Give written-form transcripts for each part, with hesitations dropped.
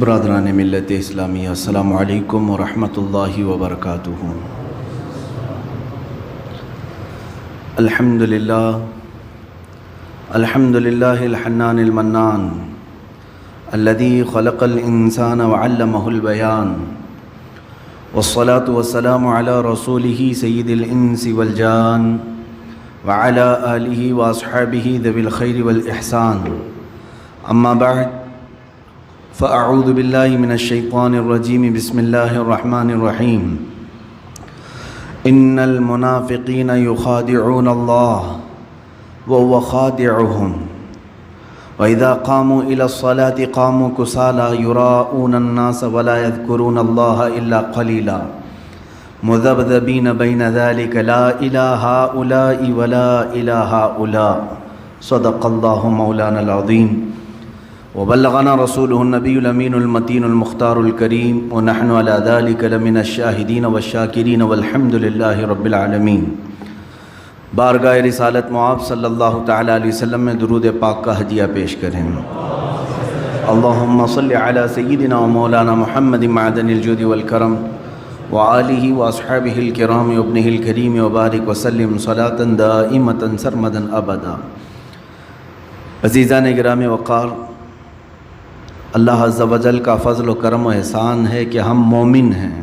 برادران ملت اسلامیہ، السلام علیکم ورحمۃ اللہ وبرکاتہ۔ الحمد للہ الحنان المنان الذي خلق الانسان وعلمه البيان، والصلاة والسلام على رسوله سید الانس والجان وعلى آلہ واصحابہ ذوی الخیر والاحسان، اما بعد فاعوذ باللہ من الشیطان الرجیم، بسم اللہ الرحمن الرحیم۔ ان المنافقین یخادعون اللہ وهو خادعهم وإذا قاموا إلى الصلاة قاموا كسالى يراءون الناس ولا يذكرون الله إلا قليلا مذبذبين بين ذلك لا إلى هؤلاء ولا إلى هؤلاء، صدق الله مولانا العظيم وبلغنا رسوله النبي الأمين المتين المختار الكريم، ونحن على ذلك لمن الشاهدين والشاكرين والحمد لله رب العالمين۔ بارگاہ رسالت معاب صلی اللہ تعالیٰ علیہ وسلم میں درود پاک کا ہدیہ پیش کریں۔ اللہم صلی علی سیدنا و مولانا محمد معدن الجود والکرم وآلہ واصحابہ الکرام وابنہ الکریم وبارک وسلم صلاة دائمة سرمدا ابدا۔ عزیزان گرامی وقار، اللہ عز و جل کا فضل و کرم و احسان ہے کہ ہم مومن ہیں،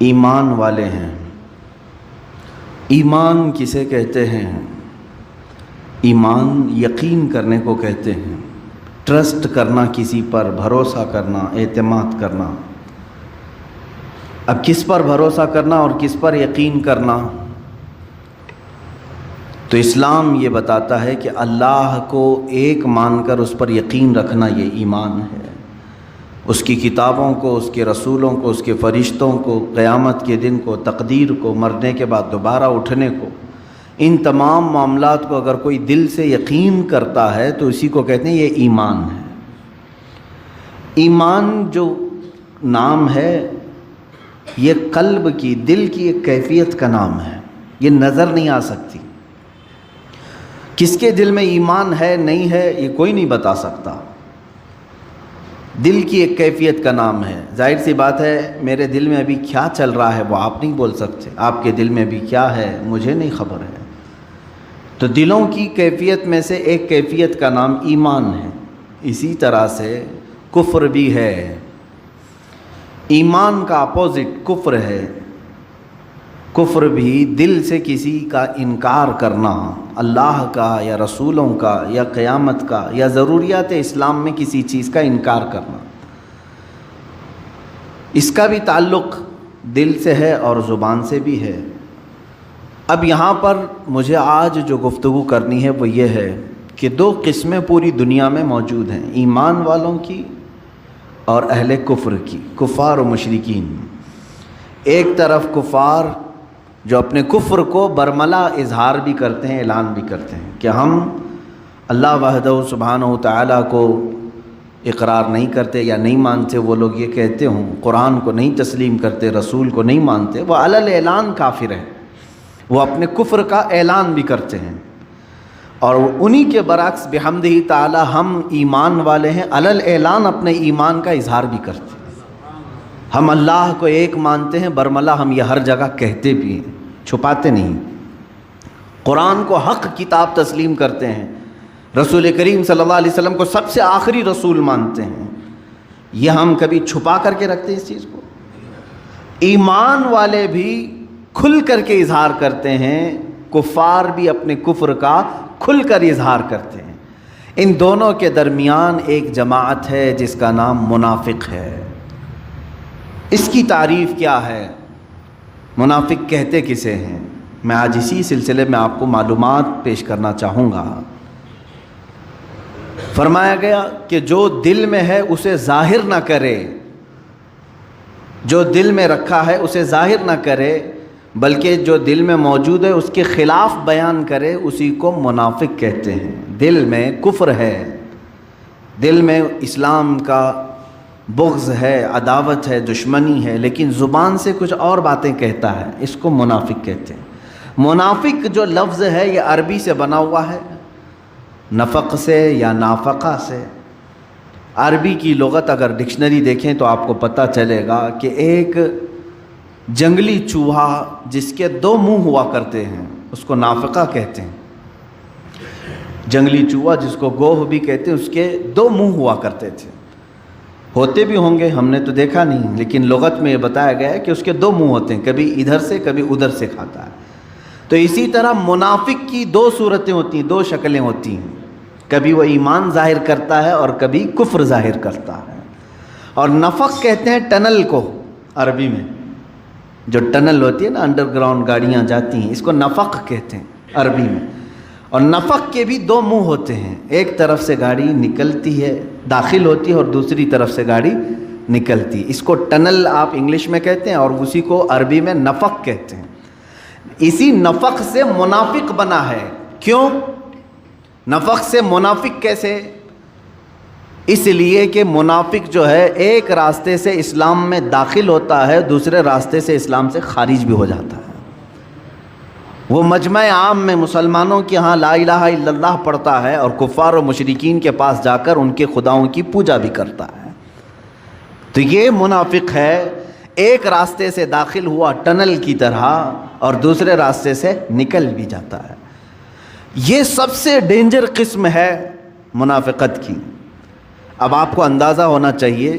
ایمان والے ہیں۔ ایمان کسے کہتے ہیں؟ ایمان یقین کرنے کو کہتے ہیں، ٹرسٹ کرنا، کسی پر بھروسہ کرنا، اعتماد کرنا۔ اب کس پر بھروسہ کرنا اور کس پر یقین کرنا؟ تو اسلام یہ بتاتا ہے کہ اللہ کو ایک مان کر اس پر یقین رکھنا یہ ایمان ہے۔ اس کی کتابوں کو، اس کے رسولوں کو، اس کے فرشتوں کو، قیامت کے دن کو، تقدیر کو، مرنے کے بعد دوبارہ اٹھنے کو، ان تمام معاملات کو اگر کوئی دل سے یقین کرتا ہے تو اسی کو کہتے ہیں یہ ایمان ہے۔ ایمان جو نام ہے یہ قلب کی، دل کی ایک کیفیت کا نام ہے، یہ نظر نہیں آ سکتی۔ کس کے دل میں ایمان ہے نہیں ہے یہ کوئی نہیں بتا سکتا، دل کی ایک کیفیت کا نام ہے۔ ظاہر سی بات ہے میرے دل میں ابھی کیا چل رہا ہے وہ آپ نہیں بول سکتے، آپ کے دل میں ابھی کیا ہے مجھے نہیں خبر ہے۔ تو دلوں کی کیفیت میں سے ایک کیفیت کا نام ایمان ہے۔ اسی طرح سے کفر بھی ہے، ایمان کا اپوزٹ کفر ہے۔ کفر بھی دل سے کسی کا انکار کرنا، اللہ کا یا رسولوں کا یا قیامت کا یا ضروریات اسلام میں کسی چیز کا انکار کرنا، اس کا بھی تعلق دل سے ہے اور زبان سے بھی ہے۔ اب یہاں پر مجھے آج جو گفتگو کرنی ہے وہ یہ ہے کہ دو قسمیں پوری دنیا میں موجود ہیں، ایمان والوں کی اور اہل کفر کی، کفار و مشرکین۔ ایک طرف کفار جو اپنے کفر کو برملا اظہار بھی کرتے ہیں، اعلان بھی کرتے ہیں کہ ہم اللہ وحدہ سبحانہ و تعالیٰ کو اقرار نہیں کرتے یا نہیں مانتے۔ وہ لوگ یہ کہتے ہوں قرآن کو نہیں تسلیم کرتے، رسول کو نہیں مانتے، وہ علی الاعلان کافر ہیں، وہ اپنے کفر کا اعلان بھی کرتے ہیں۔ اور انہی کے برعکس بحمدہ تعالیٰ ہم ایمان والے ہیں، علی الاعلان اپنے ایمان کا اظہار بھی کرتے ہیں۔ ہم اللہ کو ایک مانتے ہیں، برملا ہم یہ ہر جگہ کہتے بھی ہیں، چھپاتے نہیں۔ قرآن کو حق کتاب تسلیم کرتے ہیں، رسول کریم صلی اللہ علیہ وسلم کو سب سے آخری رسول مانتے ہیں، یہ ہم کبھی چھپا کر کے رکھتے ہیں اس چیز کو؟ ایمان والے بھی کھل کر کے اظہار کرتے ہیں، کفار بھی اپنے کفر کا کھل کر اظہار کرتے ہیں۔ ان دونوں کے درمیان ایک جماعت ہے جس کا نام منافق ہے۔ اس کی تعریف کیا ہے؟ منافق کہتے کسے ہیں؟ میں آج اسی سلسلے میں آپ کو معلومات پیش کرنا چاہوں گا۔ فرمایا گیا کہ جو دل میں ہے اسے ظاہر نہ کرے، جو دل میں رکھا ہے اسے ظاہر نہ کرے، بلکہ جو دل میں موجود ہے اس کے خلاف بیان کرے، اسی کو منافق کہتے ہیں۔ دل میں کفر ہے، دل میں اسلام کا بغض ہے، عداوت ہے، دشمنی ہے، لیکن زبان سے کچھ اور باتیں کہتا ہے، اس کو منافق کہتے ہیں۔ منافق جو لفظ ہے یہ عربی سے بنا ہوا ہے، نفق سے یا نافقہ سے، عربی کی لغت اگر ڈکشنری دیکھیں تو آپ کو پتہ چلے گا کہ ایک جنگلی چوہا جس کے 2 منہ ہوا کرتے ہیں اس کو نافقہ کہتے ہیں۔ جنگلی چوہا جس کو گوہ بھی کہتے ہیں، اس کے 2 منہ ہوا کرتے تھے، ہوتے بھی ہوں گے، ہم نے تو دیکھا نہیں، لیکن لغت میں یہ بتایا گیا ہے کہ اس کے 2 منہ ہوتے ہیں، کبھی ادھر سے کبھی ادھر سے کھاتا ہے۔ تو اسی طرح منافق کی 2 صورتیں ہوتی ہیں، 2 شکلیں ہوتی ہیں، کبھی وہ ایمان ظاہر کرتا ہے اور کبھی کفر ظاہر کرتا ہے۔ اور نفق کہتے ہیں ٹنل کو، عربی میں جو ٹنل ہوتی ہے نا، انڈر گراؤنڈ گاڑیاں جاتی ہیں، اس کو نفق کہتے ہیں عربی میں۔ اور نفق کے بھی 2 منہ ہوتے ہیں، ایک طرف سے گاڑی نکلتی ہے، داخل ہوتی ہے، اور دوسری طرف سے گاڑی نکلتی ہے۔ اس کو ٹنل آپ انگلش میں کہتے ہیں اور اسی کو عربی میں نفق کہتے ہیں۔ اسی نفق سے منافق بنا ہے۔ کیوں نفق سے منافق کیسے؟ اس لیے کہ منافق جو ہے ایک راستے سے اسلام میں داخل ہوتا ہے، دوسرے راستے سے اسلام سے خارج بھی ہو جاتا ہے۔ وہ مجمع عام میں مسلمانوں کے ہاں لا الہ الا اللہ پڑھتا ہے اور کفار و مشرکین کے پاس جا کر ان کے خداؤں کی پوجا بھی کرتا ہے۔ تو یہ منافق ہے، ایک راستے سے داخل ہوا ٹنل کی طرح اور دوسرے راستے سے نکل بھی جاتا ہے۔ یہ سب سے ڈینجر قسم ہے منافقت کی۔ اب آپ کو اندازہ ہونا چاہیے،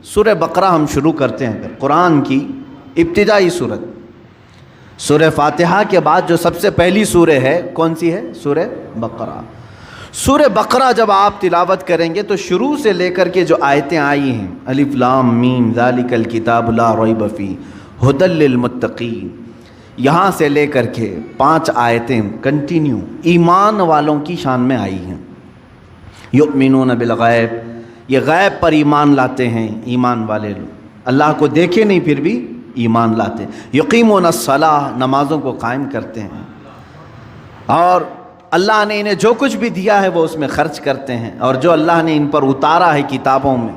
سورہ بقرہ ہم شروع کرتے ہیں، قرآن کی ابتدائی سورت، سورہ فاتحہ کے بعد جو سب سے پہلی سورہ ہے کون سی ہے؟ سورہ بقرہ۔ سورہ بقرہ جب آپ تلاوت کریں گے تو شروع سے لے کر کے جو آیتیں آئی ہیں، الف لام میم ذالک الکتاب لا ریب فیہ ھدی للمتقین، یہاں سے لے کر کے 5 آیتیں کنٹینیو ایمان والوں کی شان میں آئی ہیں۔ یؤمنون بالغیب، یہ غیب پر ایمان لاتے ہیں، ایمان والے لوگ اللہ کو دیکھے نہیں پھر بھی ایمان لاتے ہیں۔ یقیمون الصلاۃ، نمازوں کو قائم کرتے ہیں، اور اللہ نے انہیں جو کچھ بھی دیا ہے وہ اس میں خرچ کرتے ہیں، اور جو اللہ نے ان پر اتارا ہے کتابوں میں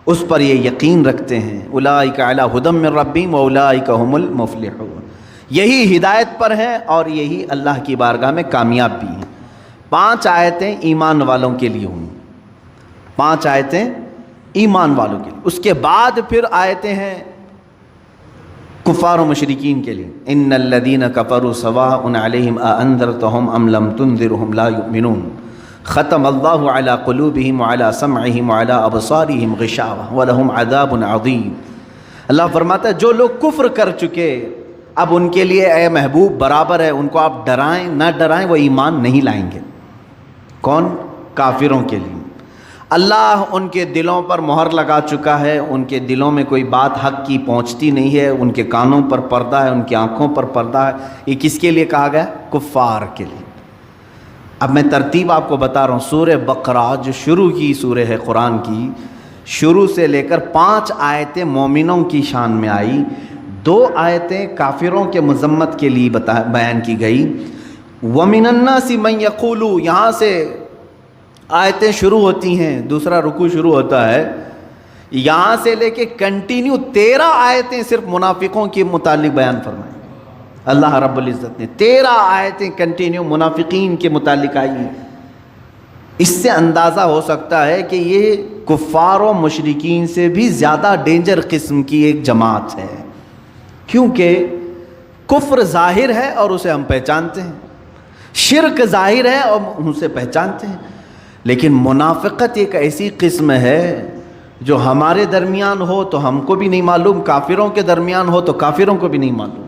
اس پر یہ یقین رکھتے ہیں۔ اولئک علی ھدی من ربہم واولئک ھم المفلحون، یہی ہدایت پر ہیں اور یہی اللہ کی بارگاہ میں کامیاب بھی ہیں۔ 5 آیتیں ایمان والوں کے لیے ہوں، 5 آیتیں ایمان والوں کے لیے۔ اس کے بعد پھر آیتیں ہیں کفار و مشرکین کے لیے، ان الذین کفروا سواء علیہم اانذرتہم ام لم تنذرہم لا یؤمنون، ختم اللہ علی قلوبہم وعلی سمعہم وعلی ابصارہم غشاوہ ولہم عذاب عظیم۔ اللہ فرماتا ہے جو لوگ کفر کر چکے، اب ان کے لیے اے محبوب برابر ہے، ان کو آپ ڈرائیں نہ ڈرائیں وہ ایمان نہیں لائیں گے۔ کون؟ کافروں کے لیے اللہ ان کے دلوں پر مہر لگا چکا ہے، ان کے دلوں میں کوئی بات حق کی پہنچتی نہیں ہے، ان کے کانوں پر پردہ ہے، ان کی آنکھوں پر پردہ ہے۔ یہ کس کے لیے کہا گیا؟ کفار کے لیے۔ اب میں ترتیب آپ کو بتا رہا ہوں، سورہ بقرہ جو شروع کی سورہ ہے قرآن کی، شروع سے لے کر 5 آیتیں مومنوں کی شان میں آئی، 2 آیتیں کافروں کے مذمت کے لیے بیان کی گئی۔ وَمِنَ النَّاسِ مَن يَقُولُ، یہاں سے آیتیں شروع ہوتی ہیں، دوسرا رکوع شروع ہوتا ہے، یہاں سے لے کے کنٹینیو 13 آیتیں صرف منافقوں کے متعلق بیان فرمائیں۔ اللہ رب العزت نے 13 آیتیں کنٹینیو منافقین کے متعلق آئی ہیں۔ اس سے اندازہ ہو سکتا ہے کہ یہ کفار و مشرکین سے بھی زیادہ ڈینجر قسم کی ایک جماعت ہے، کیونکہ کفر ظاہر ہے اور اسے ہم پہچانتے ہیں، شرک ظاہر ہے اور ہم اسے پہچانتے ہیں، لیکن منافقت ایک ایسی قسم ہے جو ہمارے درمیان ہو تو ہم کو بھی نہیں معلوم، کافروں کے درمیان ہو تو کافروں کو بھی نہیں معلوم۔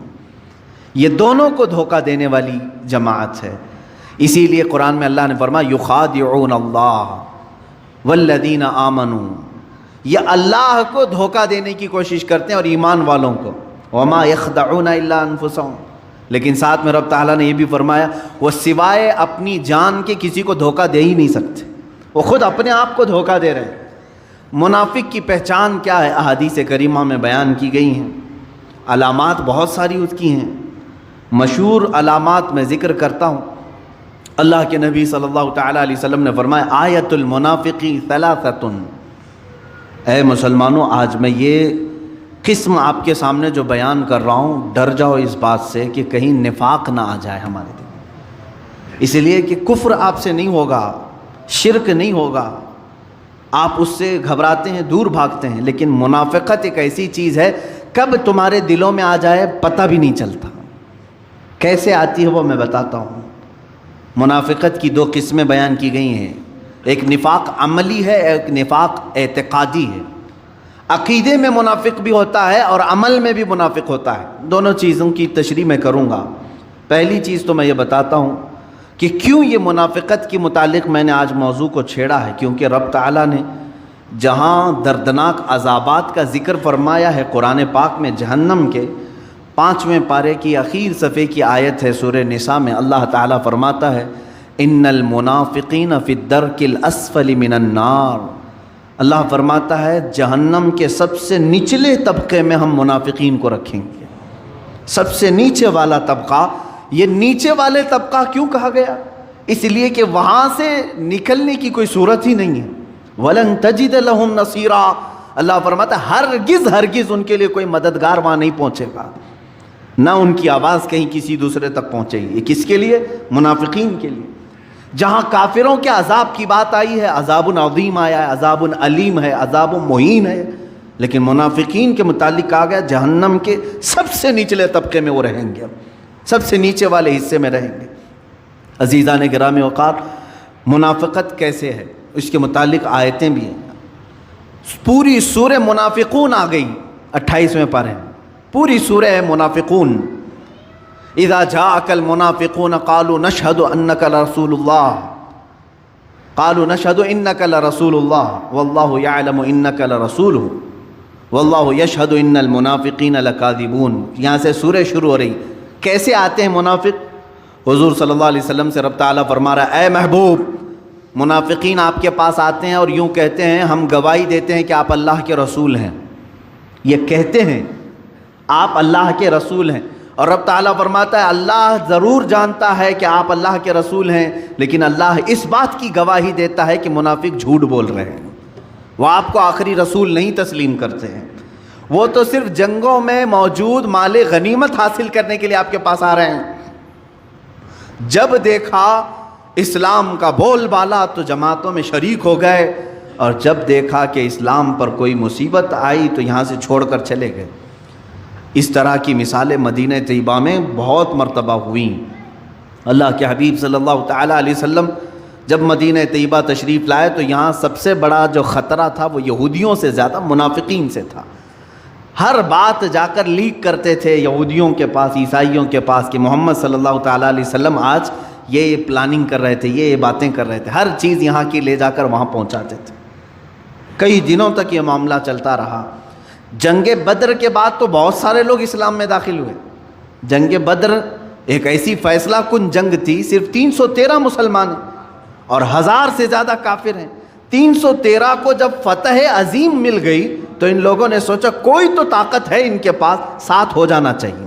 یہ دونوں کو دھوکہ دینے والی جماعت ہے۔ اسی لیے قرآن میں اللہ نے فرمایا یخادعون اللہ والذین آمنوا، یہ اللہ کو دھوکہ دینے کی کوشش کرتے ہیں اور ایمان والوں کو، وما یخدعون الا انفسهم، لیکن ساتھ میں رب تعالیٰ نے یہ بھی فرمایا وہ سوائے اپنی جان کے کسی کو دھوکہ دے ہی نہیں سکتے، وہ خود اپنے آپ کو دھوکہ دے رہے ہیں۔ منافق کی پہچان کیا ہے؟ احادیث کریمہ میں بیان کی گئی ہیں، علامات بہت ساری اس کی ہیں، مشہور علامات میں ذکر کرتا ہوں۔ اللہ کے نبی صلی اللہ تعالیٰ علیہ وسلم نے فرمایا آیت المنافقی ثلاثۃ، اے مسلمانوں آج میں یہ قسم آپ کے سامنے جو بیان کر رہا ہوں، ڈر جاؤ اس بات سے کہ کہیں نفاق نہ آ جائے ہمارے دل میں، اس لیے کہ کفر آپ سے نہیں ہوگا، شرک نہیں ہوگا، آپ اس سے گھبراتے ہیں، دور بھاگتے ہیں، لیکن منافقت ایک ایسی چیز ہے کب تمہارے دلوں میں آ جائے پتہ بھی نہیں چلتا۔ کیسے آتی ہے وہ میں بتاتا ہوں۔ منافقت کی دو قسمیں بیان کی گئی ہیں، ایک نفاق عملی ہے، ایک نفاق اعتقادی ہے۔ عقیدے میں منافق بھی ہوتا ہے اور عمل میں بھی منافق ہوتا ہے، دونوں چیزوں کی تشریح میں کروں گا۔ پہلی چیز تو میں یہ بتاتا ہوں کہ کیوں یہ منافقت کے متعلق میں نے آج موضوع کو چھیڑا ہے، کیونکہ رب تعالیٰ نے جہاں دردناک عذابات کا ذکر فرمایا ہے قرآن پاک میں، جہنم کے 5ویں پارے کی اخیر صفحے کی آیت ہے سورہ نساء میں، اللہ تعالیٰ فرماتا ہے ان المنافقین فی الدرک الاسفل من النار۔ اللہ فرماتا ہے جہنم کے سب سے نچلے طبقے میں ہم منافقین کو رکھیں گے، سب سے نیچے والا طبقہ۔ یہ نیچے والے طبقہ کیوں کہا گیا؟ اس لیے کہ وہاں سے نکلنے کی کوئی صورت ہی نہیں ہے۔ وَلَن تَجِدَ لَهُمْ نَصِيرًا، اللہ فرماتا ہے ہرگز ان کے لیے کوئی مددگار وہاں نہیں پہنچے گا، نہ ان کی آواز کہیں کسی دوسرے تک پہنچے گی۔ یہ کس کے لیے؟ منافقین کے لیے۔ جہاں کافروں کے عذاب کی بات آئی ہے، عذاب عظیم آیا ہے، عذاب علیم ہے، عذاب مہین ہے، لیکن منافقین کے متعلق کہا گیا جہنم کے سب سے نچلے طبقے میں وہ رہیں گے، سب سے نیچے والے حصے میں رہیں گے۔ عزیزان گرامی وقار، منافقت کیسے ہے اس کے متعلق آیتیں بھی ہیں۔ پوری سورہ منافقون آ گئی 28ویں پارے، پوری سورہ ہے منافقون۔ اذا جاءك المنافقون قالوا نشهد انك لرسول الله قالوا نشهد انك لرسول الله والله يعلم انك لرسوله والله يشهد ان المنافقين لكاذبون۔ یہاں سے سورہ شروع ہو رہی۔ کیسے آتے ہیں منافق؟ حضور صلی اللہ علیہ وسلم سے رب تعالیٰ فرما رہا ہے اے محبوب، منافقین آپ کے پاس آتے ہیں اور یوں کہتے ہیں ہم گواہی دیتے ہیں کہ آپ اللہ کے رسول ہیں۔ یہ کہتے ہیں آپ اللہ کے رسول ہیں، اور رب تعالیٰ فرماتا ہے اللہ ضرور جانتا ہے کہ آپ اللہ کے رسول ہیں، لیکن اللہ اس بات کی گواہی دیتا ہے کہ منافق جھوٹ بول رہے ہیں، وہ آپ کو آخری رسول نہیں تسلیم کرتے ہیں، وہ تو صرف جنگوں میں موجود مال غنیمت حاصل کرنے کے لیے آپ کے پاس آ رہے ہیں۔ جب دیکھا اسلام کا بول بالا تو جماعتوں میں شریک ہو گئے، اور جب دیکھا کہ اسلام پر کوئی مصیبت آئی تو یہاں سے چھوڑ کر چلے گئے۔ اس طرح کی مثالیں مدینہ طیبہ میں بہت مرتبہ ہوئیں۔ اللہ کے حبیب صلی اللہ تعالیٰ علیہ وسلم جب مدینہ طیبہ تشریف لائے تو یہاں سب سے بڑا جو خطرہ تھا وہ یہودیوں سے زیادہ منافقین سے تھا۔ ہر بات جا کر لیک کرتے تھے یہودیوں کے پاس، عیسائیوں کے پاس، کہ محمد صلی اللہ تعالیٰ علیہ وسلم آج یہ پلاننگ کر رہے تھے، یہ باتیں کر رہے تھے، ہر چیز یہاں کی لے جا کر وہاں پہنچاتے تھے۔ کئی دنوں تک یہ معاملہ چلتا رہا۔ جنگ بدر کے بعد تو بہت سارے لوگ اسلام میں داخل ہوئے۔ جنگ بدر ایک ایسی فیصلہ کن جنگ تھی، صرف 313 مسلمان ہیں اور 1000 سے زیادہ کافر ہیں۔ 313 کو جب فتح عظیم مل گئی تو ان لوگوں نے سوچا کوئی تو طاقت ہے ان کے پاس، ساتھ ہو جانا چاہیے۔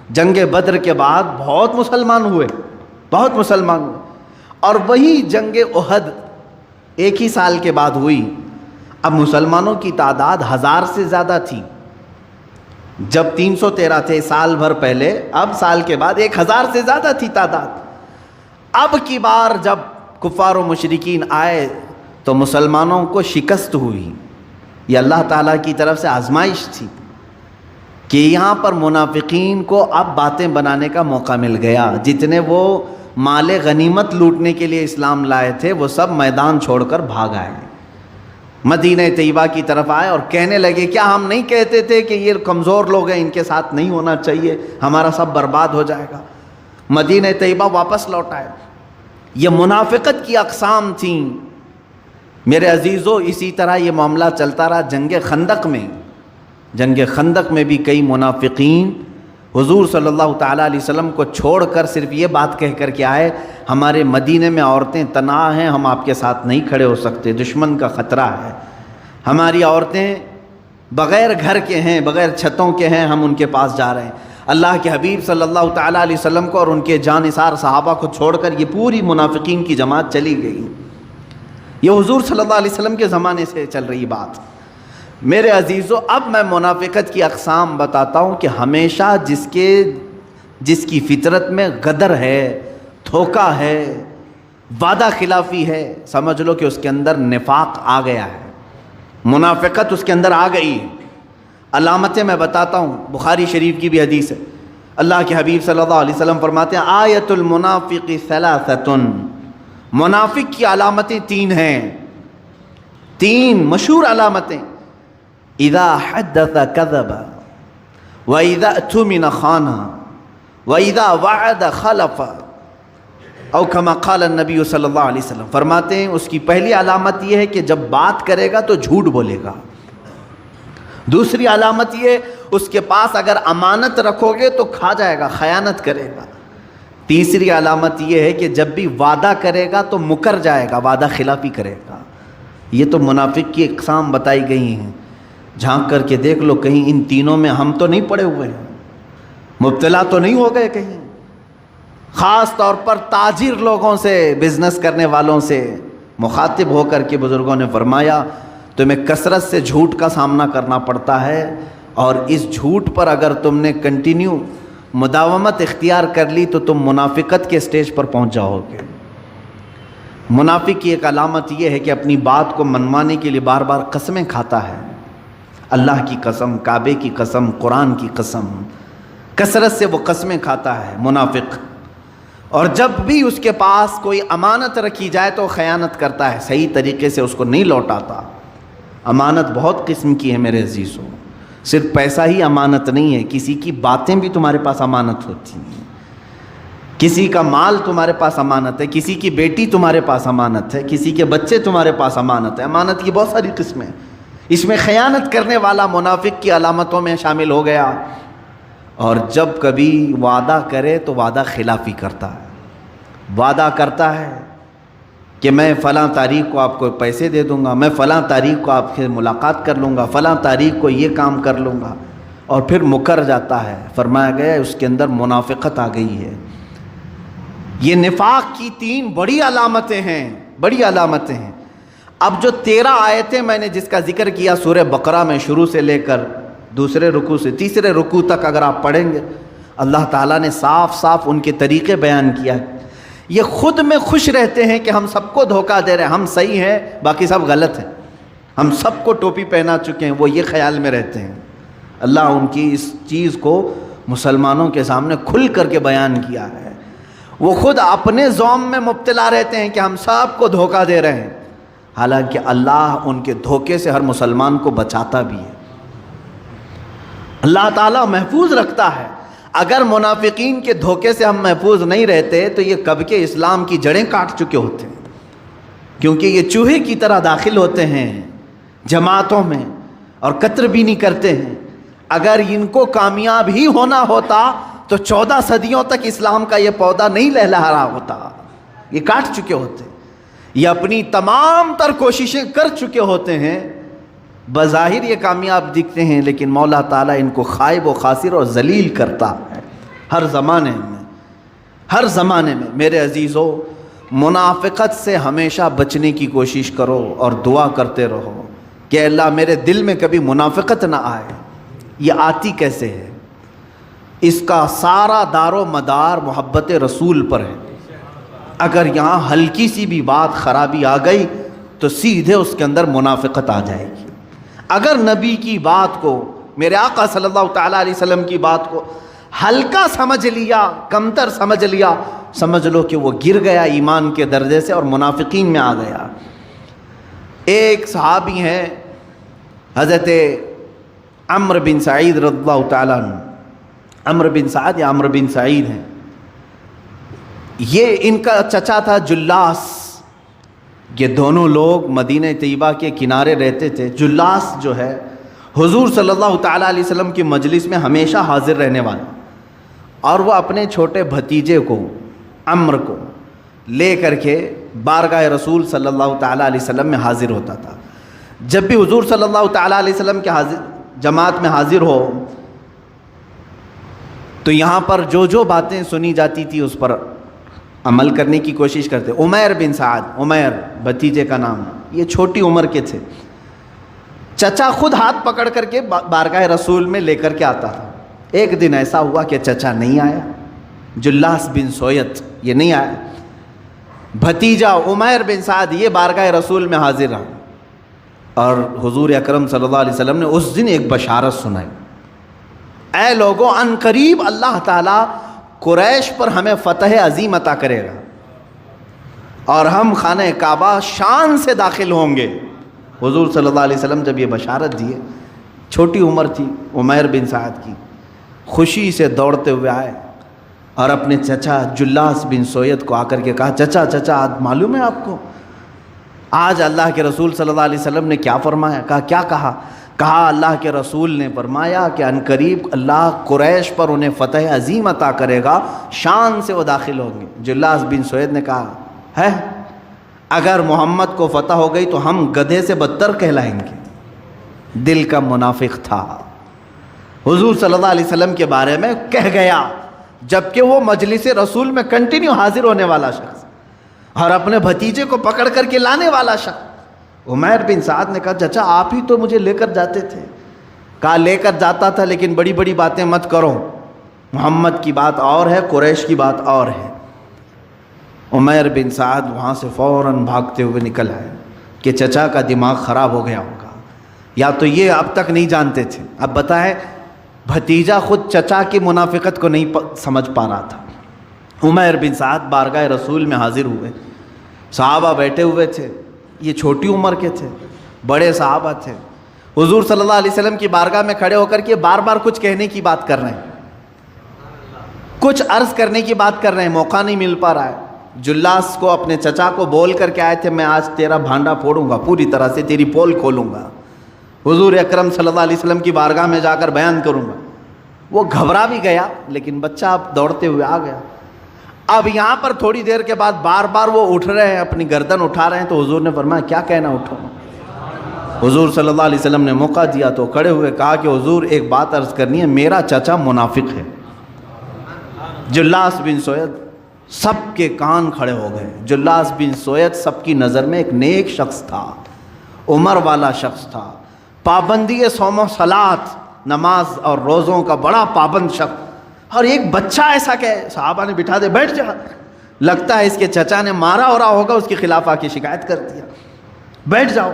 جنگ بدر کے بعد بہت مسلمان ہوئے، بہت مسلمان ہوئے، اور وہی جنگ احد ایک ہی سال کے بعد ہوئی۔ اب مسلمانوں کی تعداد 1000 سے زیادہ تھی۔ جب 313 تھے سال بھر پہلے، اب سال کے بعد 1000 سے زیادہ تھی تعداد۔ اب کی بار جب کفار و مشرکین آئے تو مسلمانوں کو شکست ہوئی۔ یہ اللہ تعالیٰ کی طرف سے آزمائش تھی کہ یہاں پر منافقین کو اب باتیں بنانے کا موقع مل گیا۔ جتنے وہ مال غنیمت لوٹنے کے لیے اسلام لائے تھے وہ سب میدان چھوڑ کر بھاگ آئے، مدینہ طیبہ کی طرف آئے اور کہنے لگے کیا ہم نہیں کہتے تھے کہ یہ کمزور لوگ ہیں، ان کے ساتھ نہیں ہونا چاہیے، ہمارا سب برباد ہو جائے گا۔ مدینہ طیبہ واپس لوٹ آئے۔ یہ منافقت کی اقسام تھیں میرے عزیزو۔ اسی طرح یہ معاملہ چلتا رہا جنگ خندق میں۔ جنگ خندق میں بھی کئی منافقین حضور صلی اللہ تعالیٰ علیہ وسلم کو چھوڑ کر صرف یہ بات کہہ کر کے آئے ہمارے مدینے میں عورتیں تنہا ہیں، ہم آپ کے ساتھ نہیں کھڑے ہو سکتے، دشمن کا خطرہ ہے، ہماری عورتیں بغیر گھر کے ہیں، بغیر چھتوں کے ہیں، ہم ان کے پاس جا رہے ہیں۔ اللہ کے حبیب صلی اللہ تعالیٰ علیہ وسلم کو اور ان کے جانثار صحابہ کو چھوڑ کر یہ پوری منافقین کی جماعت چلی گئی۔ یہ حضور صلی اللہ علیہ وسلم کے زمانے سے چل رہی بات۔ میرے عزیزو، اب میں منافقت کی اقسام بتاتا ہوں کہ ہمیشہ جس کی فطرت میں غدر ہے، دھوکہ ہے، وعدہ خلافی ہے، سمجھ لو کہ اس کے اندر نفاق آ گیا ہے، منافقت اس کے اندر آ گئی ہے۔ علامتیں میں بتاتا ہوں، بخاری شریف کی بھی حدیث ہے، اللہ کے حبیب صلی اللہ علیہ وسلم فرماتے ہیں آیت المنافق ثلاثۃ، منافق کی علامتیں 3 ہیں، 3 مشہور علامتیں۔ اذا حدث کذب واذا اؤتمن خان واذا وعد خلف، او کما قال النبی صلی اللہ علیہ وسلم، فرماتے ہیں اس کی پہلی علامت یہ ہے کہ جب بات کرے گا تو جھوٹ بولے گا، دوسری علامت یہ اس کے پاس اگر امانت رکھو گے تو کھا جائے گا، خیانت کرے گا، تیسری علامت یہ ہے کہ جب بھی وعدہ کرے گا تو مکر جائے گا، وعدہ خلافی کرے گا۔ یہ تو منافق کی اقسام بتائی گئی ہیں، جھانک کر کے دیکھ لو کہیں ان تینوں میں ہم تو نہیں پڑے ہوئے ہیں، مبتلا تو نہیں ہو گئے کہیں۔ خاص طور پر تاجر لوگوں سے، بزنس کرنے والوں سے مخاطب ہو کر کے بزرگوں نے فرمایا تمہیں کثرت سے جھوٹ کا سامنا کرنا پڑتا ہے، اور اس جھوٹ پر اگر تم نے کنٹینیو مداومت اختیار کر لی تو تم منافقت کے سٹیج پر پہنچ جاؤ گے۔ منافق کی ایک علامت یہ ہے کہ اپنی بات کو منوانے کے لیے بار بار قسمیں کھاتا ہے، اللہ کی قسم، کعبے کی قسم، قرآن کی قسم، کثرت سے وہ قسمیں کھاتا ہے منافق۔ اور جب بھی اس کے پاس کوئی امانت رکھی جائے تو خیانت کرتا ہے، صحیح طریقے سے اس کو نہیں لوٹاتا۔ امانت بہت قسم کی ہے میرے عزیزوں، صرف پیسہ ہی امانت نہیں ہے، کسی کی باتیں بھی تمہارے پاس امانت ہوتی ہیں، کسی کا مال تمہارے پاس امانت ہے، کسی کی بیٹی تمہارے پاس امانت ہے، کسی کے بچے تمہارے پاس امانت ہے۔ امانت کی بہت ساری قسمیں، اس میں خیانت کرنے والا منافق کی علامتوں میں شامل ہو گیا۔ اور جب کبھی وعدہ کرے تو وعدہ خلافی کرتا ہے، وعدہ کرتا ہے کہ میں فلاں تاریخ کو آپ کو پیسے دے دوں گا، میں فلاں تاریخ کو آپ سے ملاقات کر لوں گا، فلاں تاریخ کو یہ کام کر لوں گا، اور پھر مکر جاتا ہے۔ فرمایا گیا اس کے اندر منافقت آ گئی ہے۔ یہ نفاق کی 3 بڑی علامتیں ہیں، بڑی علامتیں ہیں۔ اب جو 13 آیتیں میں نے جس کا ذکر کیا سورہ بقرہ میں، شروع سے لے کر دوسرے رکوع سے تیسرے رکوع تک اگر آپ پڑھیں گے، اللہ تعالیٰ نے صاف صاف ان کے طریقے بیان کیا ہے۔ یہ خود میں خوش رہتے ہیں کہ ہم سب کو دھوکہ دے رہے ہیں، ہم صحیح ہیں باقی سب غلط ہیں، ہم سب کو ٹوپی پہنا چکے ہیں، وہ یہ خیال میں رہتے ہیں۔ اللہ ان کی اس چیز کو مسلمانوں کے سامنے کھل کر کے بیان کیا ہے۔ وہ خود اپنے زوم میں مبتلا رہتے ہیں کہ ہم سب کو دھوکہ دے رہے ہیں، حالانکہ اللہ ان کے دھوکے سے ہر مسلمان کو بچاتا بھی ہے، اللہ تعالیٰ محفوظ رکھتا ہے۔ اگر منافقین کے دھوکے سے ہم محفوظ نہیں رہتے تو یہ کب کے اسلام کی جڑیں کاٹ چکے ہوتے ہیں، کیونکہ یہ چوہے کی طرح داخل ہوتے ہیں جماعتوں میں اور قطر بھی نہیں کرتے ہیں۔ اگر ان کو کامیاب ہی ہونا ہوتا تو 14 صدیوں تک اسلام کا یہ پودا نہیں لہلہا رہا ہوتا، یہ کاٹ چکے ہوتے، یہ اپنی تمام تر کوششیں کر چکے ہوتے ہیں، بظاہر یہ کامیاب دکھتے ہیں لیکن مولا تعالیٰ ان کو خائب و خاسر اور ذلیل کرتا ہے ہر زمانے میں، ہر زمانے میں۔ میرے عزیزو، منافقت سے ہمیشہ بچنے کی کوشش کرو اور دعا کرتے رہو کہ اللہ میرے دل میں کبھی منافقت نہ آئے۔ یہ آتی کیسے ہے؟ اس کا سارا دار و مدار محبت رسول پر ہے۔ اگر یہاں ہلکی سی بھی بات خرابی آ گئی تو سیدھے اس کے اندر منافقت آ جائے گی۔ اگر نبی کی بات کو، میرے آقا صلی اللہ تعالیٰ علیہ وسلم کی بات کو ہلکا سمجھ لیا، کمتر سمجھ لیا، سمجھ لو کہ وہ گر گیا ایمان کے درجے سے اور منافقین میں آ گیا۔ ایک صحابی ہیں حضرت عمرو بن سعید رضی اللہ تعالیٰ عنہ، عمرو بن سعد یا عمرو بن سعید ہیں، یہ ان کا چچا تھا جلاس۔ یہ دونوں لوگ مدینہ طیبہ کے کنارے رہتے تھے۔ جلاس جو ہے حضور صلی اللہ تعالیٰ علیہ وسلم کی مجلس میں ہمیشہ حاضر رہنے والا، اور وہ اپنے چھوٹے بھتیجے کو عمرو کو لے کر کے بارگاہ رسول صلی اللہ تعالیٰ علیہ وسلم میں حاضر ہوتا تھا۔ جب بھی حضور صلی اللہ تعالیٰ علیہ وسلم کے جماعت میں حاضر ہو تو یہاں پر جو باتیں سنی جاتی تھی اس پر عمل کرنے کی کوشش کرتے۔ عمیر بن سعد، عمیر بھتیجے کا نام، یہ چھوٹی عمر کے تھے۔ چچا خود ہاتھ پکڑ کر کے بارگاہ رسول میں لے کر کے آتا تھا۔ ایک دن ایسا ہوا کہ چچا نہیں آیا، جلاس بن سویت یہ نہیں آیا۔ بھتیجا عمیر بن سعد یہ بارگاہ رسول میں حاضر رہا، اور حضور اکرم صلی اللہ علیہ وسلم نے اس دن ایک بشارت سنائی، اے لوگوں ان قریب اللہ تعالیٰ قریش پر ہمیں فتح عظیم عطا کرے گا اور ہم خانہ کعبہ شان سے داخل ہوں گے۔ حضور صلی اللہ علیہ وسلم جب یہ بشارت دیے، چھوٹی عمر تھی عمیر بن سعد کی، خوشی سے دوڑتے ہوئے آئے اور اپنے چچا جلاس بن سوید کو آ کر کے کہا، چچا معلوم ہے آپ کو آج اللہ کے رسول صلی اللہ علیہ وسلم نے کیا فرمایا؟ کہا کیا کہا؟ کہا اللہ کے رسول نے فرمایا کہ ان قریب اللہ قریش پر انہیں فتح عظیم عطا کرے گا، شان سے وہ داخل ہوں گے۔ جلاس بن سوید نے کہا ہے اگر محمد کو فتح ہو گئی تو ہم گدھے سے بدتر کہلائیں گے۔ دل کا منافق تھا، حضور صلی اللہ علیہ وسلم کے بارے میں کہہ گیا، جبکہ وہ مجلس رسول میں کنٹینیو حاضر ہونے والا شخص اور اپنے بھتیجے کو پکڑ کر کے لانے والا شخص۔ عمیر بن سعد نے کہا چچا آپ ہی تو مجھے لے کر جاتے تھے۔ کہا لے کر جاتا تھا لیکن بڑی بڑی باتیں مت کرو، محمد کی بات اور ہے، قریش کی بات اور ہے۔ عمیر بن سعد وہاں سے فوراً بھاگتے ہوئے نکل آئے کہ چچا کا دماغ خراب ہو گیا ہوگا، یا تو یہ اب تک نہیں جانتے تھے۔ اب بتائیں بھتیجا خود چچا کی منافقت کو نہیں سمجھ پا رہا تھا۔ عمیر بن سعد بارگاہ رسول میں حاضر ہوئے، صحابہ بیٹھے ہوئے تھے، یہ چھوٹی عمر کے تھے، بڑے صحابہ تھے، حضور صلی اللہ علیہ وسلم کی بارگاہ میں کھڑے ہو کر کے بار بار کچھ کہنے کی بات کر رہے ہیں، کچھ عرض کرنے کی بات کر رہے ہیں، موقع نہیں مل پا رہا ہے۔ جلاس کو اپنے چچا کو بول کر کے آئے تھے میں آج تیرا بھانڈا پھوڑوں گا، پوری طرح سے تیری پول کھولوں گا، حضور اکرم صلی اللہ علیہ وسلم کی بارگاہ میں جا کر بیان کروں گا۔ وہ گھبرا بھی گیا لیکن بچہ اب دوڑتے ہوئے آ گیا۔ اب یہاں پر تھوڑی دیر کے بعد بار بار وہ اٹھ رہے ہیں، اپنی گردن اٹھا رہے ہیں، تو حضور نے فرمایا کیا کہنا اٹھو؟ حضور صلی اللہ علیہ وسلم نے موقع دیا تو کھڑے ہوئے کہا کہ حضور ایک بات عرض کرنی ہے، میرا چچا منافق ہے۔ جلاس بن سوید سب کے کان کھڑے ہو گئے۔ جلاس بن سوید سب کی نظر میں ایک نیک شخص تھا، عمر والا شخص تھا، پابندی صوم و صلات، نماز اور روزوں کا بڑا پابند شخص، اور ایک بچہ ایسا کہ صحابہ نے بٹھا دے بیٹھ جا، لگتا ہے اس کے چچا نے مارا ہو رہا ہوگا، اس کے خلاف آ کے شکایت کر دیا، بیٹھ جاؤ۔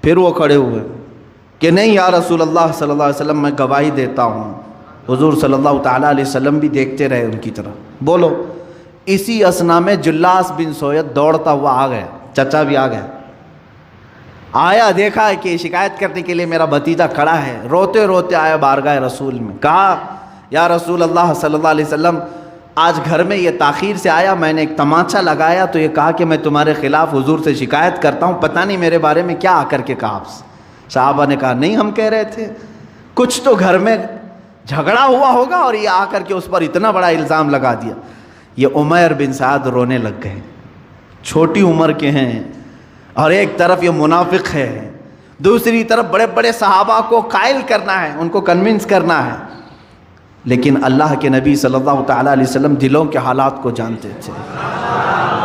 پھر وہ کھڑے ہوئے کہ نہیں یا رسول اللہ صلی اللہ علیہ وسلم میں گواہی دیتا ہوں۔ حضور صلی اللہ تعالیٰ علیہ وسلم بھی دیکھتے رہے ان کی طرف، بولو۔ اسی اسنا میں جلاس بن سوید دوڑتا ہوا آ گیا، چچا بھی آ گیا، آیا دیکھا کہ شکایت کرنے کے لیے میرا بھتیجا کھڑا ہے، روتے روتے آیا بارگاہ رسول میں، کہا یا رسول اللہ صلی اللہ علیہ وسلم آج گھر میں یہ تاخیر سے آیا، میں نے ایک تماچا لگایا تو یہ کہا کہ میں تمہارے خلاف حضور سے شکایت کرتا ہوں، پتہ نہیں میرے بارے میں کیا آ کر کے کہا آپ سے۔ صحابہ نے کہا نہیں ہم کہہ رہے تھے کچھ تو گھر میں جھگڑا ہوا ہوگا اور یہ آ کر کے اس پر اتنا بڑا الزام لگا دیا۔ یہ عمیر بن سعد رونے لگ گئے، چھوٹی عمر کے ہیں اور ایک طرف یہ منافق ہے، دوسری طرف بڑے بڑے صحابہ کو قائل کرنا ہے، ان کو کنونس کرنا ہے، لیکن اللہ کے نبی صلی اللہ تعالیٰ علیہ وسلم دلوں کے حالات کو جانتے تھے۔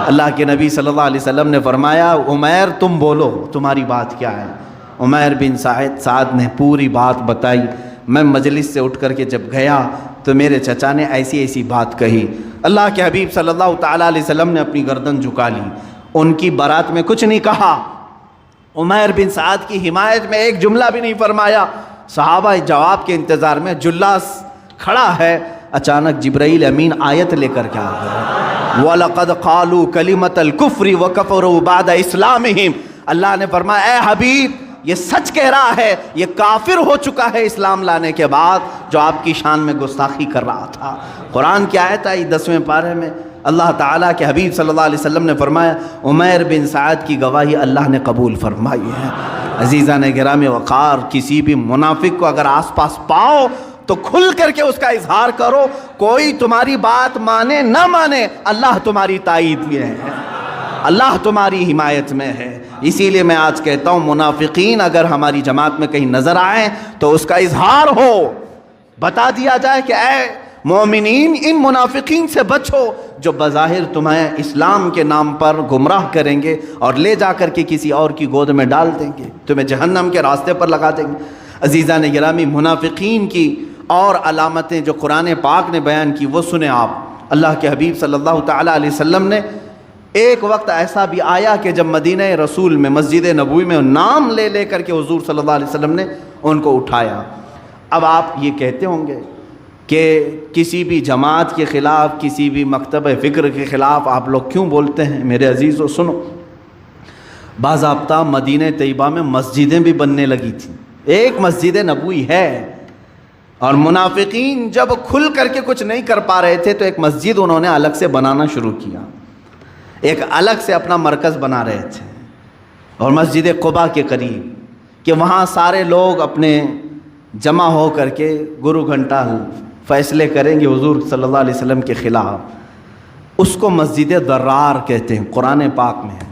اللہ کے نبی صلی اللہ علیہ وسلم نے فرمایا عمیر تم بولو تمہاری بات کیا ہے۔ عمیر بن سعد نے پوری بات بتائی، میں مجلس سے اٹھ کر کے جب گیا تو میرے چچا نے ایسی ایسی بات کہی۔ اللہ کے حبیب صلی اللہ تعالیٰ علیہ وسلم نے اپنی گردن جھکا لی، ان کی برات میں کچھ نہیں کہا، عمیر بن سعد کی حمایت میں ایک جملہ بھی نہیں فرمایا۔ صحابہ جواب کے انتظار میں، جلاس کھڑا ہے، اچانک جبرائیل امین آیت لے کر کے آ گیا، وَلَقَدْ قَالُوا كَلِمَةَ الْكُفْرِ وَكَفَرُوا بَعْدَ إِسْلَامِهِمْ۔ اللہ نے فرمایا اے حبیب یہ سچ کہہ رہا ہے، یہ کافر ہو چکا ہے اسلام لانے کے بعد جو آپ کی شان میں گستاخی کر رہا تھا۔ قرآن کی آیت آئی 10ویں پارے میں، اللہ تعالیٰ کے حبیب صلی اللہ علیہ وسلم نے فرمایا عمیر بن سعد کی گواہی اللہ نے قبول فرمائی ہے۔ عزیزان گرامی وقار، کسی بھی منافق کو اگر آس پاس پاؤ تو کھل کر کے اس کا اظہار کرو، کوئی تمہاری بات مانے نہ مانے اللہ تمہاری تائید میں ہے، اللہ تمہاری حمایت میں ہے۔ اسی لیے میں آج کہتا ہوں منافقین اگر ہماری جماعت میں کہیں نظر آئیں تو اس کا اظہار ہو، بتا دیا جائے کہ اے مومنین ان منافقین سے بچو جو بظاہر تمہیں اسلام کے نام پر گمراہ کریں گے اور لے جا کر کے کسی اور کی گود میں ڈال دیں گے، تمہیں جہنم کے راستے پر لگا دیں گے۔ عزیزان گرامی منافقین کی اور علامتیں جو قرآن پاک نے بیان کی وہ سنیں آپ۔ اللہ کے حبیب صلی اللہ تعالیٰ علیہ وسلم نے ایک وقت ایسا بھی آیا کہ جب مدینہ رسول میں مسجد نبوی میں نام لے لے کر کے حضور صلی اللہ علیہ وسلم نے ان کو اٹھایا۔ اب آپ یہ کہتے ہوں گے کہ کسی بھی جماعت کے خلاف، کسی بھی مکتب فکر کے خلاف آپ لوگ کیوں بولتے ہیں؟ میرے عزیزو سنو، باضابطہ مدینہ طیبہ میں مسجدیں بھی بننے لگی تھیں، ایک مسجد نبوی ہے، اور منافقین جب کھل کر کے کچھ نہیں کر پا رہے تھے تو ایک مسجد انہوں نے الگ سے بنانا شروع کیا، ایک الگ سے اپنا مرکز بنا رہے تھے، اور مسجد قباء کے قریب، کہ وہاں سارے لوگ اپنے جمع ہو کر کے گرو گھنٹہ فیصلے کریں گے حضور صلی اللہ علیہ وسلم کے خلاف۔ اس کو مسجد ضرار کہتے ہیں، قرآن پاک میں ہے۔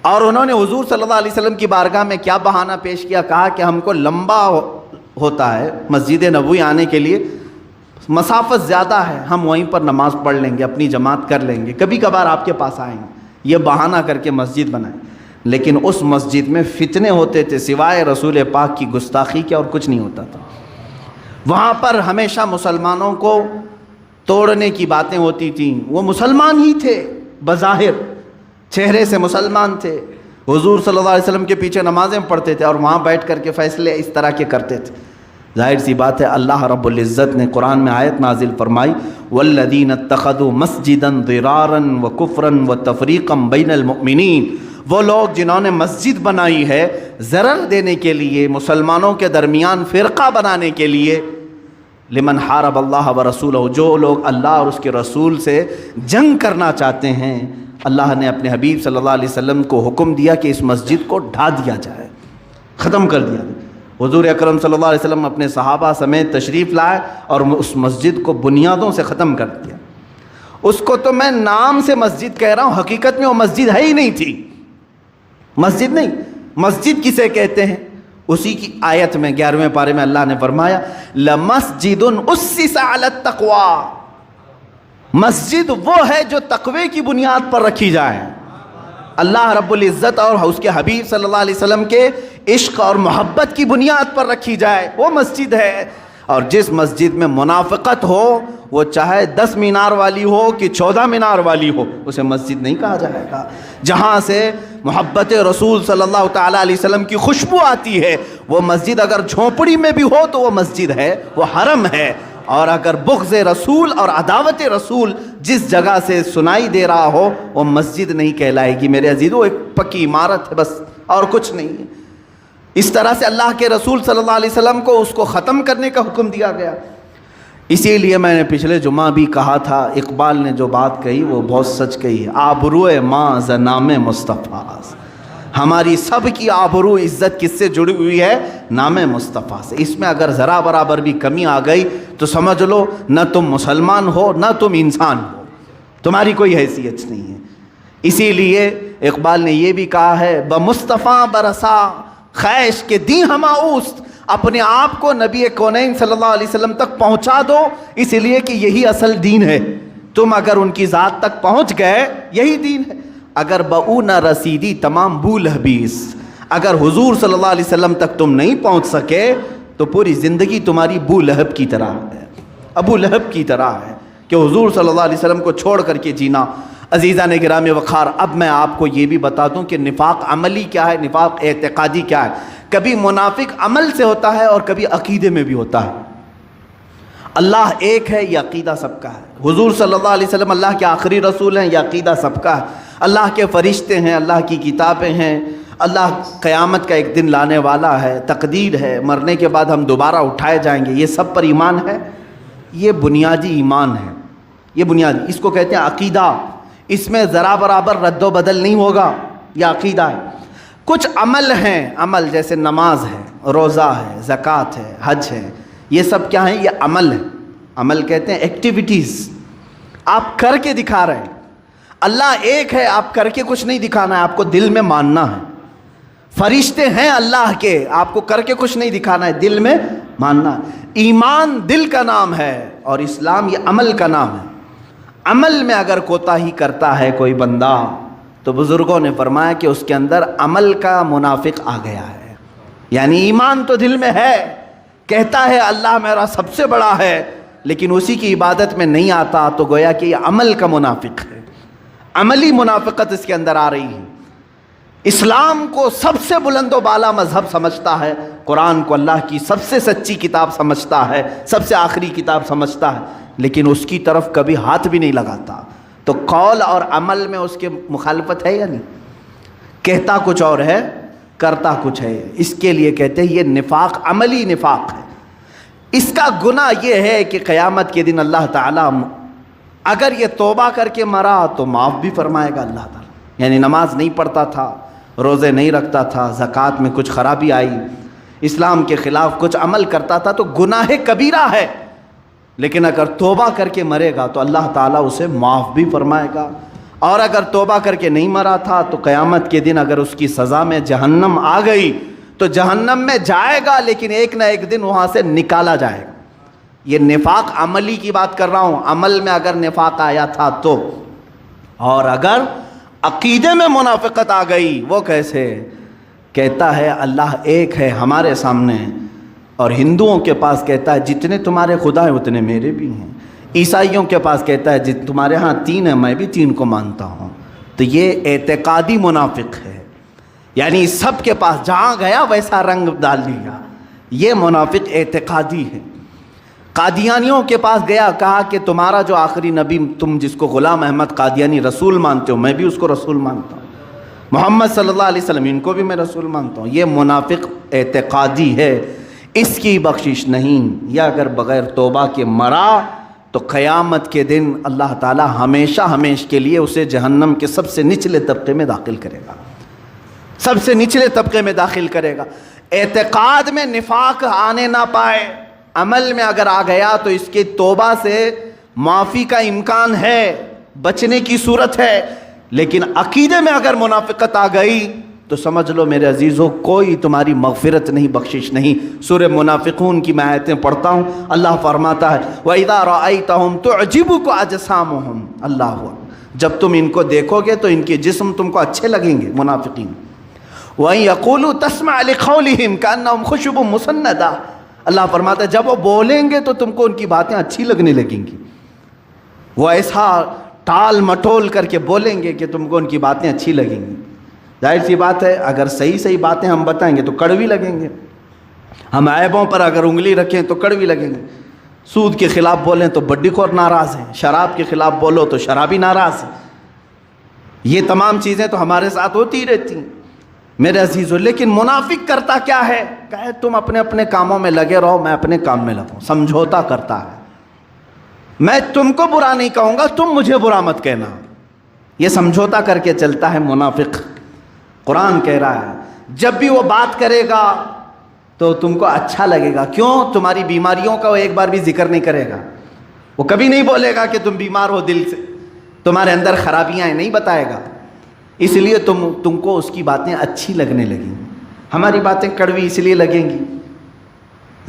اور انہوں نے حضور صلی اللہ علیہ وسلم کی بارگاہ میں کیا بہانہ پیش کیا؟ کہا کہ ہم کو لمبا ہوتا ہے مسجد نبوی آنے کے لیے، مسافت زیادہ ہے، ہم وہیں پر نماز پڑھ لیں گے، اپنی جماعت کر لیں گے، کبھی کبھار آپ کے پاس آئیں گے، یہ بہانہ کر کے مسجد بنائیں۔ لیکن اس مسجد میں فتنے ہوتے تھے، سوائے رسول پاک کی گستاخی کے اور کچھ نہیں ہوتا تھا۔ وہاں پر ہمیشہ مسلمانوں کو توڑنے کی باتیں ہوتی تھیں، وہ مسلمان ہی تھے، بظاہر چہرے سے مسلمان تھے، حضور صلی اللہ علیہ وسلم کے پیچھے نمازیں پڑھتے تھے اور وہاں بیٹھ کر کے فیصلے اس طرح کے کرتے تھے۔ ظاہر سی بات ہے، اللہ رب العزت نے قرآن میں آیت نازل فرمائی، وَالَّذِينَ اتَّخَذُوا مَسْجِدًا ضِرَارًا وَكُفْرًا وَتَفْرِيقًا بَيْنَ الْمُؤْمِنِينَ، وہ لوگ جنہوں نے مسجد بنائی ہے ضرر دینے کے لیے، مسلمانوں کے درمیان فرقہ بنانے کے لیے، لمن حارب اللہ ورسولہ، جو لوگ اللہ اور اس کے رسول سے جنگ کرنا چاہتے ہیں، اللہ نے اپنے حبیب صلی اللہ علیہ وسلم کو حکم دیا کہ اس مسجد کو ڈھا دیا جائے، ختم کر دیا۔ حضور اکرم صلی اللہ علیہ وسلم اپنے صحابہ سمیت تشریف لائے اور اس مسجد کو بنیادوں سے ختم کر دیا۔ اس کو تو میں نام سے مسجد کہہ رہا ہوں، حقیقت میں وہ مسجد ہے ہی نہیں تھی، مسجد نہیں۔ مسجد کسے کہتے ہیں؟ اسی کی آیت میں 11ویں پارے میں اللہ نے فرمایا، لَمَسْجِدٌ أُسِّسَ عَلَى التَّقْوَى، مسجد وہ ہے جو تقوی کی بنیاد پر رکھی جائے، اللہ رب العزت اور اس کے حبیب صلی اللہ علیہ وسلم کے عشق اور محبت کی بنیاد پر رکھی جائے، وہ مسجد ہے۔ اور جس مسجد میں منافقت ہو، وہ چاہے 10 مینار والی ہو کہ 14 مینار والی ہو، اسے مسجد نہیں کہا جائے گا۔ جہاں سے محبت رسول صلی اللہ تعالیٰ علیہ وسلم کی خوشبو آتی ہے، وہ مسجد اگر جھونپڑی میں بھی ہو تو وہ مسجد ہے، وہ حرم ہے۔ اور اگر بغض رسول اور عداوت رسول جس جگہ سے سنائی دے رہا ہو، وہ مسجد نہیں کہلائے گی میرے عزیزو، ایک پکی عمارت ہے بس، اور کچھ نہیں ہے۔ اس طرح سے اللہ کے رسول صلی اللہ علیہ وسلم کو اس کو ختم کرنے کا حکم دیا گیا۔ اسی لیے میں نے پچھلے جمعہ بھی کہا تھا، اقبال نے جو بات کہی وہ بہت سچ کہی ہے، آبروئے ماں ز نام مصطفیٰ، ہماری سب کی آبرو عزت کس سے جڑی ہوئی ہے؟ نام مصطفیٰ سے۔ اس میں اگر ذرا برابر بھی کمی آ گئی تو سمجھ لو نہ تم مسلمان ہو نہ تم انسان ہو، تمہاری کوئی حیثیت نہیں ہے۔ اسی لیے اقبال نے یہ بھی کہا ہے، بمصطفیٰ برسا خیش کے دی ہما اوست، اپنے آپ کو نبی کونین صلی اللہ علیہ وسلم تک پہنچا دو، اس لیے کہ یہی اصل دین ہے۔ تم اگر ان کی ذات تک پہنچ گئے، یہی دین ہے۔ اگر بہو نہ رسیدی تمام بو لہبیس، اگر حضور صلی اللہ علیہ وسلم تک تم نہیں پہنچ سکے تو پوری زندگی تمہاری بو لہب کی طرح ہے، ابو لہب کی طرح ہے کہ حضور صلی اللہ علیہ وسلم کو چھوڑ کر کے جینا۔ عزیزان گرام وقار، اب میں آپ کو یہ بھی بتا دوں کہ نفاق عملی کیا ہے، نفاق اعتقادی کیا ہے۔ کبھی منافق عمل سے ہوتا ہے اور کبھی عقیدے میں بھی ہوتا ہے۔ اللہ ایک ہے، یہ عقیدہ سب کا ہے۔ حضور صلی اللہ علیہ وسلم اللہ کے آخری رسول ہیں، یہ عقیدہ سب کا ہے۔ اللہ کے فرشتے ہیں، اللہ کی کتابیں ہیں، اللہ قیامت کا ایک دن لانے والا ہے، تقدیر ہے، مرنے کے بعد ہم دوبارہ اٹھائے جائیں گے، یہ سب پر ایمان ہے۔ یہ بنیادی ایمان ہے، یہ بنیادی، اس کو کہتے ہیں عقیدہ۔ اس میں ذرا برابر رد و بدل نہیں ہوگا، یہ عقیدہ ہے۔ کچھ عمل ہیں، عمل جیسے نماز ہے، روزہ ہے، زکوٰۃ ہے، حج ہے، یہ سب کیا ہیں؟ یہ عمل ہے۔ عمل کہتے ہیں ایکٹیویٹیز، آپ کر کے دکھا رہے ہیں۔ اللہ ایک ہے، آپ کر کے کچھ نہیں دکھانا ہے، آپ کو دل میں ماننا ہے۔ فرشتے ہیں اللہ کے، آپ کو کر کے کچھ نہیں دکھانا ہے، دل میں ماننا ہے۔ ایمان دل کا نام ہے اور اسلام یہ عمل کا نام ہے۔ عمل میں اگر کوتاہی کرتا ہے کوئی بندہ تو بزرگوں نے فرمایا کہ اس کے اندر عمل کا منافق آ گیا ہے۔ یعنی ایمان تو دل میں ہے، کہتا ہے اللہ میرا سب سے بڑا ہے، لیکن اسی کی عبادت میں نہیں آتا، تو گویا کہ یہ عمل کا منافق ہے۔ عملی منافقت اس کے اندر آ رہی ہے۔ اسلام کو سب سے بلند و بالا مذہب سمجھتا ہے، قرآن کو اللہ کی سب سے سچی کتاب سمجھتا ہے، سب سے آخری کتاب سمجھتا ہے، لیکن اس کی طرف کبھی ہاتھ بھی نہیں لگاتا۔ تو قول اور عمل میں اس کے مخالفت ہے یا نہیں؟ کہتا کچھ اور ہے، کرتا کچھ ہے۔ اس کے لیے کہتے ہیں یہ نفاق، عملی نفاق ہے۔ اس کا گناہ یہ ہے کہ قیامت کے دن اللہ تعالیٰ اگر یہ توبہ کر کے مرا تو معاف بھی فرمائے گا اللہ تعالیٰ۔ یعنی نماز نہیں پڑھتا تھا، روزے نہیں رکھتا تھا، زکوٰۃ میں کچھ خرابی آئی، اسلام کے خلاف کچھ عمل کرتا تھا تو گناہ کبیرہ ہے، لیکن اگر توبہ کر کے مرے گا تو اللہ تعالیٰ اسے معاف بھی فرمائے گا۔ اور اگر توبہ کر کے نہیں مرا تھا تو قیامت کے دن اگر اس کی سزا میں جہنم آ گئی تو جہنم میں جائے گا، لیکن ایک نہ ایک دن وہاں سے نکالا جائے گا۔ یہ نفاق عملی کی بات کر رہا ہوں، عمل میں اگر نفاق آیا تھا تو۔ اور اگر عقیدے میں منافقت آ گئی، وہ کیسے؟ کہتا ہے اللہ ایک ہے ہمارے سامنے، اور ہندوؤں کے پاس کہتا ہے جتنے تمہارے خدا ہیں اتنے میرے بھی ہیں، عیسائیوں کے پاس کہتا ہے تمہارے ہاں 3 ہیں میں بھی 3 کو مانتا ہوں۔ تو یہ اعتقادی منافق ہے، یعنی سب کے پاس جہاں گیا ویسا رنگ ڈال دیا، یہ منافق اعتقادی ہے۔ قادیانیوں کے پاس گیا، کہا کہ تمہارا جو آخری نبی تم جس کو غلام احمد قادیانی رسول مانتے ہو، میں بھی اس کو رسول مانتا ہوں، محمد صلی اللہ علیہ وسلم ان کو بھی میں رسول مانتا ہوں۔ یہ منافق اعتقادی ہے، اس کی بخشش نہیں۔ یا اگر بغیر توبہ کے مرا تو قیامت کے دن اللہ تعالی ہمیشہ ہمیش کے لیے اسے جہنم کے سب سے نچلے طبقے میں داخل کرے گا، سب سے نچلے طبقے میں داخل کرے گا۔ اعتقاد میں نفاق آنے نہ پائے، عمل میں اگر آ گیا تو اس کے توبہ سے معافی کا امکان ہے، بچنے کی صورت ہے، لیکن عقیدے میں اگر منافقت آ گئی تو سمجھ لو میرے عزیزو کوئی تمہاری مغفرت نہیں، بخشش نہیں۔ سورہ منافقون کی میں آیتیں پڑھتا ہوں، اللہ فرماتا ہے وَإِذَا رَأَيْتَهُمْ تُعْجِبُكَ أَجْسَامُهُمْ، اللہ جب تم ان کو دیکھو گے تو ان کے جسم تم کو اچھے لگیں گے، منافقین۔ وَإِن يَقُولُوا تَسْمَعْ لِقَوْلِهِمْ كَأَنَّهُمْ خُشُبٌ مُّسَنَّدَةٌ، اللہ فرماتا ہے جب وہ بولیں گے تو تم کو ان کی باتیں اچھی لگنے لگیں گی، وہ ایسا ٹال مٹول کر کے بولیں گے کہ تم کو ان کی باتیں اچھی لگیں گی۔ ظاہر سی بات ہے اگر صحیح صحیح باتیں ہم بتائیں گے تو کڑوی لگیں گے، ہم عیبوں پر اگر انگلی رکھیں تو کڑوی لگیں گے، سود کے خلاف بولیں تو بڈی خور ناراض ہیں، شراب کے خلاف بولو تو شرابی ناراض ہے۔ یہ تمام چیزیں تو ہمارے ساتھ ہوتی رہتی ہیں میرے عزیزو، لیکن منافق کرتا کیا ہے؟ کہے تم اپنے اپنے کاموں میں لگے رہو، میں اپنے کام میں لگوں، سمجھوتا کرتا ہے، میں تم کو برا نہیں کہوں گا، تم مجھے برا مت کہنا، یہ سمجھوتا کر کے چلتا ہے منافق۔ قرآن کہہ رہا ہے جب بھی وہ بات کرے گا تو تم کو اچھا لگے گا، کیوں؟ تمہاری بیماریوں کا وہ ایک بار بھی ذکر نہیں کرے گا، وہ کبھی نہیں بولے گا کہ تم بیمار ہو دل سے، تمہارے اندر خرابیاں ہیں، نہیں بتائے گا، اس لیے تم کو اس کی باتیں اچھی لگنے لگیں۔ ہماری باتیں کڑوی اس لیے لگیں گی،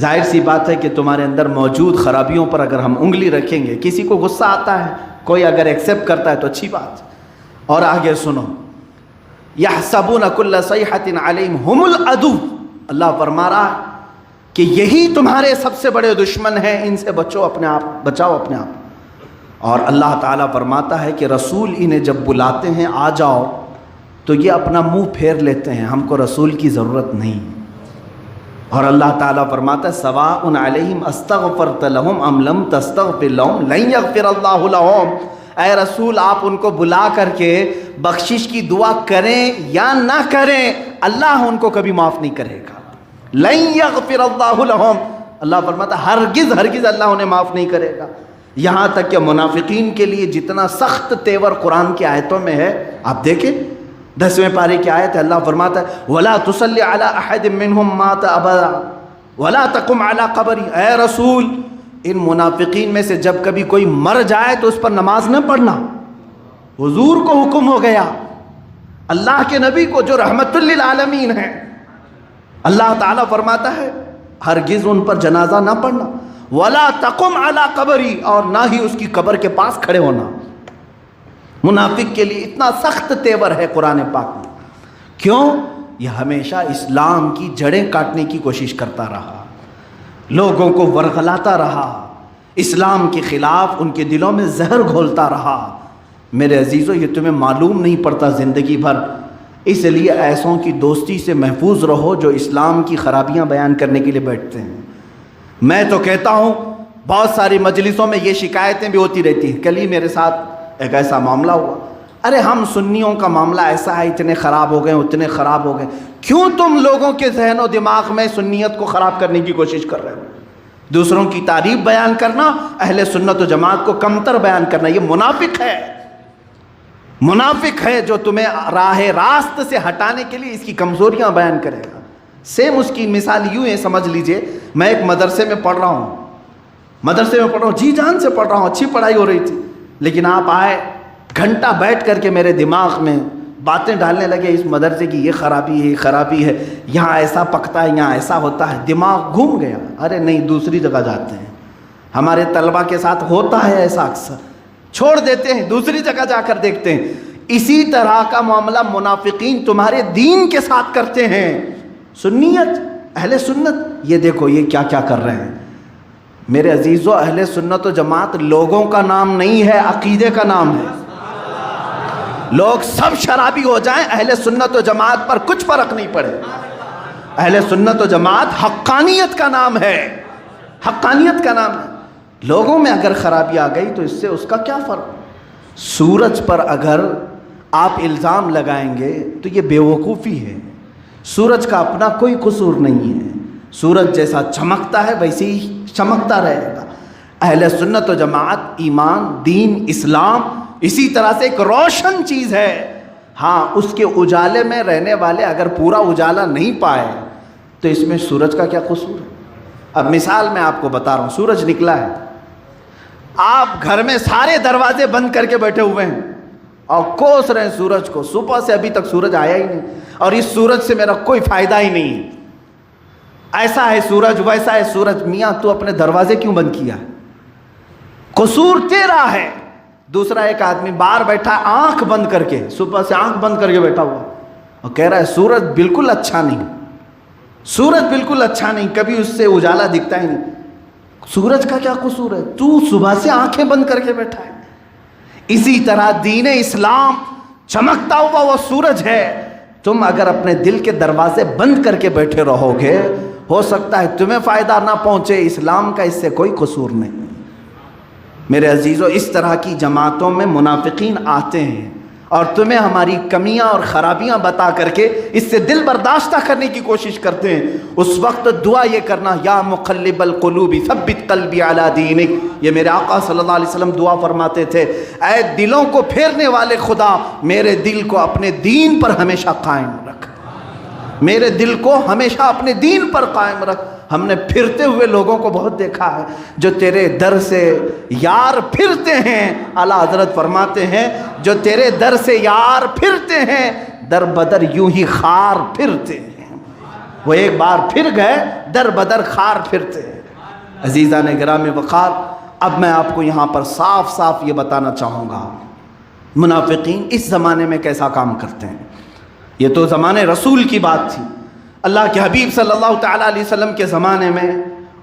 ظاہر سی بات ہے کہ تمہارے اندر موجود خرابیوں پر اگر ہم انگلی رکھیں گے، کسی کو غصہ آتا ہے، کوئی اگر ایکسیپٹ کرتا ہے تو اچھی بات۔ اور آگے سنو، یحسبون کل صیحۃ علیہم ھم العدو، اللہ فرما رہا ہے کہ یہی تمہارے سب سے بڑے دشمن ہیں، ان سے بچو اپنے آپ، بچاؤ اپنے آپ۔ اور اللہ تعالیٰ فرماتا ہے کہ رسول انہیں جب بلاتے ہیں آ جاؤ تو یہ اپنا منہ پھیر لیتے ہیں، ہم کو رسول کی ضرورت نہیں۔ اور اللہ تعالیٰ فرماتا ہے سواء علیہم استغفرت لہم ام لم تستغفر لہم لن یغفر اللہ لہم، اے رسول آپ ان کو بلا کر کے بخشش کی دعا کریں یا نہ کریں، اللہ ان کو کبھی معاف نہیں کرے گا۔ لن یغفر اللہ لہم، اللہ فرماتا ہے ہرگز ہرگز اللہ انہیں معاف نہیں کرے گا۔ یہاں تک کہ منافقین کے لیے جتنا سخت تیور قرآن کی آیتوں میں ہے، آپ دیکھیں 10ویں پارے کی آیت ہے، اللہ فرماتا ہے وَلَا تُصَلِّ عَلَىٰ أَحَدٍ مِّنْهُمْ مَاتَ أَبَدًا وَلَا تَقُمْ عَلَىٰ قَبْرِهِ، اے رسول ان منافقین میں سے جب کبھی کوئی مر جائے تو اس پر نماز نہ پڑھنا۔ حضور کو حکم ہو گیا، اللہ کے نبی کو جو رحمت للعالمین ہیں، اللہ تعالیٰ فرماتا ہے ہرگز ان پر جنازہ نہ پڑھنا، وَلَا تَقُمْ عَلَىٰ قَبْرِهِ، اور نہ ہی اس کی قبر کے پاس کھڑے ہونا۔ منافق کے لیے اتنا سخت تیور ہے قرآن پاک میں، کیوں؟ یہ ہمیشہ اسلام کی جڑیں کاٹنے کی کوشش کرتا رہا، لوگوں کو ورغلاتا رہا، اسلام کے خلاف ان کے دلوں میں زہر گھولتا رہا، میرے عزیزوں یہ تمہیں معلوم نہیں پڑتا زندگی بھر، اس لیے ایسوں کی دوستی سے محفوظ رہو جو اسلام کی خرابیاں بیان کرنے کے لیے بیٹھتے ہیں۔ میں تو کہتا ہوں بہت ساری مجلسوں میں یہ شکایتیں بھی ہوتی رہتی ہیں، کل ہی میرے ساتھ ایک ایسا معاملہ ہوا، ارے ہم سنیوں کا معاملہ ایسا ہے، اتنے خراب ہو گئے اتنے خراب ہو گئے۔ کیوں تم لوگوں کے ذہن و دماغ میں سنیت کو خراب کرنے کی کوشش کر رہے ہو؟ دوسروں کی تعریف بیان کرنا، اہل سنت و جماعت کو کمتر بیان کرنا، یہ منافق ہے، منافق ہے جو تمہیں راہ راست سے ہٹانے کے لیے اس کی کمزوریاں بیان کرے گا۔ سیم اس کی مثال یوں ہے، سمجھ لیجئے میں ایک مدرسے میں پڑھ رہا ہوں، جی جان سے پڑھ رہا ہوں، اچھی پڑھائی ہو رہی تھی، لیکن آپ آئے گھنٹہ بیٹھ کر کے میرے دماغ میں باتیں ڈالنے لگے، اس مدرسے کی یہ خرابی ہے، یہ خرابی ہے، یہاں ایسا پکتا ہے، یہاں ایسا ہوتا ہے، دماغ گھوم گیا۔ ارے نہیں، دوسری جگہ جاتے ہیں، ہمارے طلبہ کے ساتھ ہوتا ہے ایسا اکثر، چھوڑ دیتے ہیں، دوسری جگہ جا کر دیکھتے ہیں۔ اسی طرح کا معاملہ منافقین تمہارے دین کے ساتھ کرتے ہیں۔ سنیت، اہل سنت، یہ دیکھو یہ کیا کیا کر رہے ہیں۔ میرے عزیزو، اہل سنت و جماعت لوگوں کا نام نہیں ہے، عقیدے کا نام ہے۔ لوگ سب شرابی ہو جائیں، اہل سنت و جماعت پر کچھ فرق نہیں پڑے۔ اہل سنت و جماعت حقانیت کا نام ہے، حقانیت کا نام ہے۔ لوگوں میں اگر خرابی آ گئی تو اس سے اس کا کیا فرق؟ سورج پر اگر آپ الزام لگائیں گے تو یہ بے وقوفی ہے۔ سورج کا اپنا کوئی قصور نہیں ہے، سورج جیسا چمکتا ہے ویسے ہی چمکتا رہے گا۔ اہل سنت و جماعت ایمان، دین، اسلام اسی طرح سے ایک روشن چیز ہے۔ ہاں، اس کے اجالے میں رہنے والے اگر پورا اجالا نہیں پائے تو اس میں سورج کا کیا قصور ہے؟ اب مثال میں آپ کو بتا رہا ہوں، سورج نکلا ہے، آپ گھر میں سارے دروازے بند کر کے بیٹھے ہوئے ہیں اور کوس رہے ہیں سورج کو، صبح سے ابھی تک سورج آیا ہی نہیں، اور اس سورج سے میرا کوئی فائدہ ہی نہیں، ایسا ہے سورج ویسا ہے سورج۔ میاں تو اپنے دروازے کیوں بند کیا؟ قصور تیرا ہے۔ دوسرا ایک آدمی باہر بیٹھا ہے آنکھ بند کر کے، صبح سے آنکھ بند کر کے بیٹھا ہوا اور کہہ رہا ہے سورج بالکل اچھا نہیں، سورج بالکل اچھا نہیں، کبھی اس سے اجالا دکھتا ہی نہیں۔ سورج کا کیا قصور ہے؟ تو صبح سے آنکھیں بند کر کے بیٹھا ہے۔ اسی طرح دین اسلام چمکتا ہوا وہ سورج ہے، تم اگر اپنے دل کے دروازے بند کر کے بیٹھے رہو گے، ہو سکتا ہے تمہیں فائدہ نہ پہنچے، اسلام کا اس سے کوئی قصور نہیں۔ میرے عزیزو، اس طرح کی جماعتوں میں منافقین آتے ہیں اور تمہیں ہماری کمیاں اور خرابیاں بتا کر کے اس سے دل برداشتہ کرنے کی کوشش کرتے ہیں۔ اس وقت دعا یہ کرنا، یا مقلب القلوب ثبت قلبی علی دینک، یہ میرے آقا صلی اللہ علیہ وسلم دعا فرماتے تھے، اے دلوں کو پھیرنے والے خدا، میرے دل کو اپنے دین پر ہمیشہ قائم رکھ، میرے دل کو ہمیشہ اپنے دین پر قائم رکھ۔ ہم نے پھرتے ہوئے لوگوں کو بہت دیکھا ہے جو تیرے در سے یار پھرتے ہیں، اعلیٰ حضرت فرماتے ہیں جو تیرے در سے یار پھرتے ہیں در بدر یوں ہی خار پھرتے ہیں۔ وہ ایک بار پھر گئے، در بدر خار پھرتے ہیں۔ عزیزان گرامی وقار، اب میں آپ کو یہاں پر صاف صاف یہ بتانا چاہوں گا منافقین اس زمانے میں کیسا کام کرتے ہیں۔ یہ تو زمانے رسول کی بات تھی، اللہ کے حبیب صلی اللہ تعالیٰ علیہ وسلم کے زمانے میں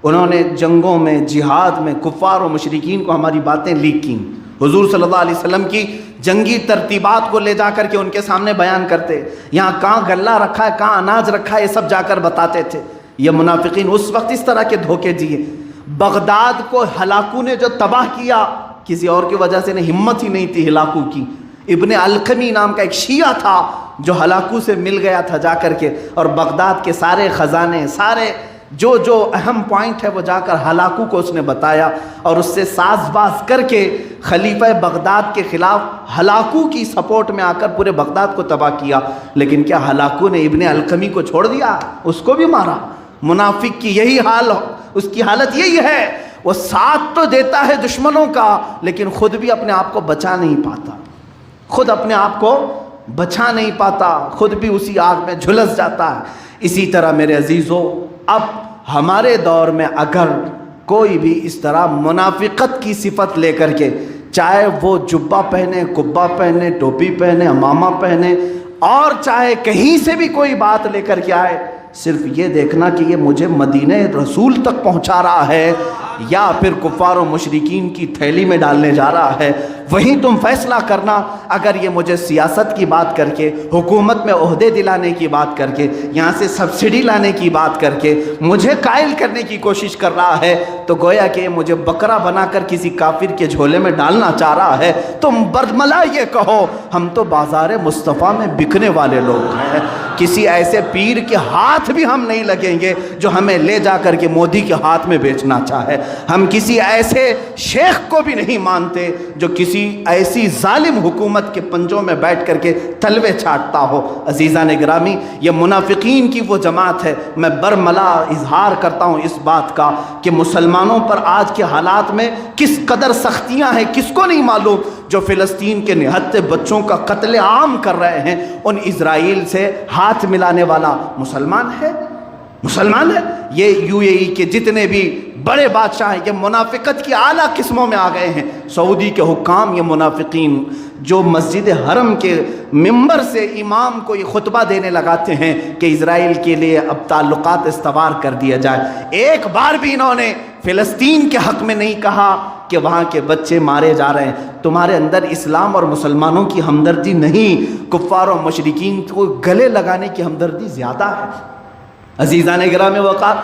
انہوں نے جنگوں میں، جہاد میں کفار و مشرکین کو ہماری باتیں لیک کیں۔ حضور صلی اللہ علیہ وسلم کی جنگی ترتیبات کو لے جا کر کے ان کے سامنے بیان کرتے، یہاں کہاں غلہ رکھا ہے، کہاں اناج رکھا ہے، یہ سب جا کر بتاتے تھے۔ یہ منافقین اس وقت اس طرح کے دھوکے دیے۔ بغداد کو ہلاکو نے جو تباہ کیا، کسی اور کی وجہ سے نہیں، ہمت ہی نہیں تھی ہلاکو کی۔ ابن القمی نام کا ایک شیعہ تھا جو ہلاکو سے مل گیا تھا جا کر کے، اور بغداد کے سارے خزانے، سارے جو اہم پوائنٹ ہے وہ جا کر ہلاکو کو اس نے بتایا، اور اس سے ساز باز کر کے خلیفہ بغداد کے خلاف ہلاکو کی سپورٹ میں آ کر پورے بغداد کو تباہ کیا۔ لیکن کیا ہلاکو نے ابن القمی کو چھوڑ دیا؟ اس کو بھی مارا۔ منافق کی یہی حال، اس کی حالت یہی ہے، وہ ساتھ تو دیتا ہے دشمنوں کا لیکن خود بھی اپنے آپ کو بچا نہیں پاتا، خود اپنے آپ کو بچا نہیں پاتا، خود بھی اسی آگ میں جھلس جاتا ہے۔ اسی طرح میرے عزیزو، اب ہمارے دور میں اگر کوئی بھی اس طرح منافقت کی صفت لے کر کے، چاہے وہ جبہ پہنے، قبہ پہنے، ٹوپی پہنے، امامہ پہنے، اور چاہے کہیں سے بھی کوئی بات لے کر کے آئے، صرف یہ دیکھنا کہ یہ مجھے مدینہ رسول تک پہنچا رہا ہے یا پھر کفار و مشرکین کی تھیلی میں ڈالنے جا رہا ہے، وہیں تم فیصلہ کرنا۔ اگر یہ مجھے سیاست کی بات کر کے، حکومت میں عہدے دلانے کی بات کر کے، یہاں سے سبسڈی لانے کی بات کر کے مجھے قائل کرنے کی کوشش کر رہا ہے، تو گویا کہ مجھے بکرا بنا کر کسی کافر کے جھولے میں ڈالنا چاہ رہا ہے۔ تم برملا یہ کہو ہم تو بازار مصطفیٰ میں بکنے والے لوگ ہیں، کسی ایسے پیر کے ہاتھ بھی ہم نہیں لگیں گے جو ہمیں لے جا کر کے مودی کے ہاتھ میں بیچنا چاہے۔ ہم کسی ایسے شیخ کو بھی نہیں مانتے جو کسی ایسی ظالم حکومت کے پنجوں میں بیٹھ کر کے تلوے چھاٹتا ہو۔ عزیزان گرامی، یہ منافقین کی وہ جماعت ہے۔ میں برملا اظہار کرتا ہوں اس بات کا کہ مسلمانوں پر آج کے حالات میں کس قدر سختیاں ہیں کس کو نہیں معلوم۔ جو فلسطین کے نہتے بچوں کا قتل عام کر رہے ہیں، ان اسرائیل سے ہاتھ ملانے والا مسلمان ہے، مسلمان ہے۔ یہ یو اے ای کے جتنے بھی بڑے بادشاہ ہیں، یہ منافقت کی اعلیٰ قسموں میں آ گئے ہیں۔ سعودی کے حکام یہ منافقین جو مسجد حرم کے ممبر سے امام کو یہ خطبہ دینے لگاتے ہیں کہ اسرائیل کے لیے اب تعلقات استوار کر دیا جائے، ایک بار بھی انہوں نے فلسطین کے حق میں نہیں کہا کہ وہاں کے بچے مارے جا رہے ہیں۔ تمہارے اندر اسلام اور مسلمانوں کی ہمدردی نہیں، کفار و مشرکین کو گلے لگانے کی ہمدردی زیادہ ہے۔ عزیزان گرامی وقار،